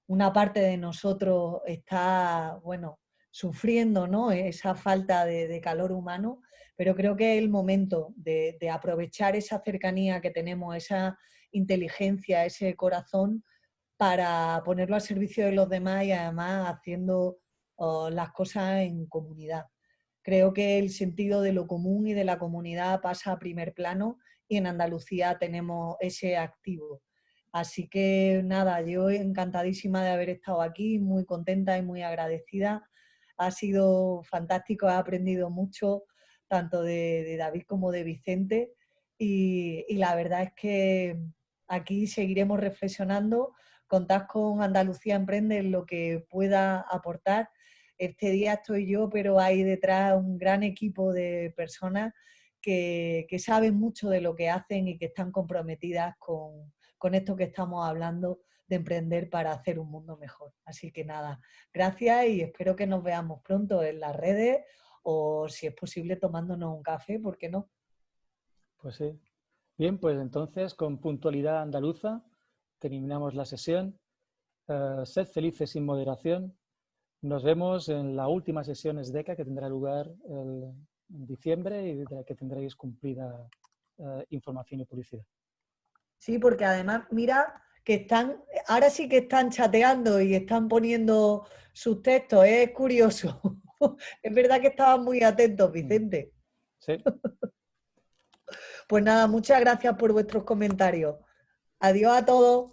una parte de nosotros está, bueno, sufriendo, ¿no? Esa falta de calor humano, pero creo que es el momento de aprovechar esa cercanía que tenemos, esa inteligencia, ese corazón, para ponerlo al servicio de los demás y además haciendo las cosas en comunidad. Creo que el sentido de lo común y de la comunidad pasa a primer plano y en Andalucía tenemos ese activo. Así que nada, yo encantadísima de haber estado aquí, muy contenta y muy agradecida. Ha sido fantástico, he aprendido mucho, tanto de David como de Vicente, y la verdad es que aquí seguiremos reflexionando. Contad con Andalucía Emprende en lo que pueda aportar. Este día estoy yo, pero hay detrás un gran equipo de personas que saben mucho de lo que hacen y que están comprometidas con esto que estamos hablando de emprender para hacer un mundo mejor. Así que nada, gracias y espero que nos veamos pronto en las redes o si es posible tomándonos un café, ¿por qué no? Pues sí. Bien, pues entonces con puntualidad andaluza terminamos la sesión. Sed felices sin moderación. Nos vemos en la última sesión SDECA que tendrá lugar en diciembre y de la que tendréis cumplida información y publicidad. Sí, porque además, mira que ahora sí que están chateando y están poniendo sus textos, es curioso. Es verdad que estaban muy atentos, Vicente. Sí. Pues nada, muchas gracias por vuestros comentarios. Adiós a todos.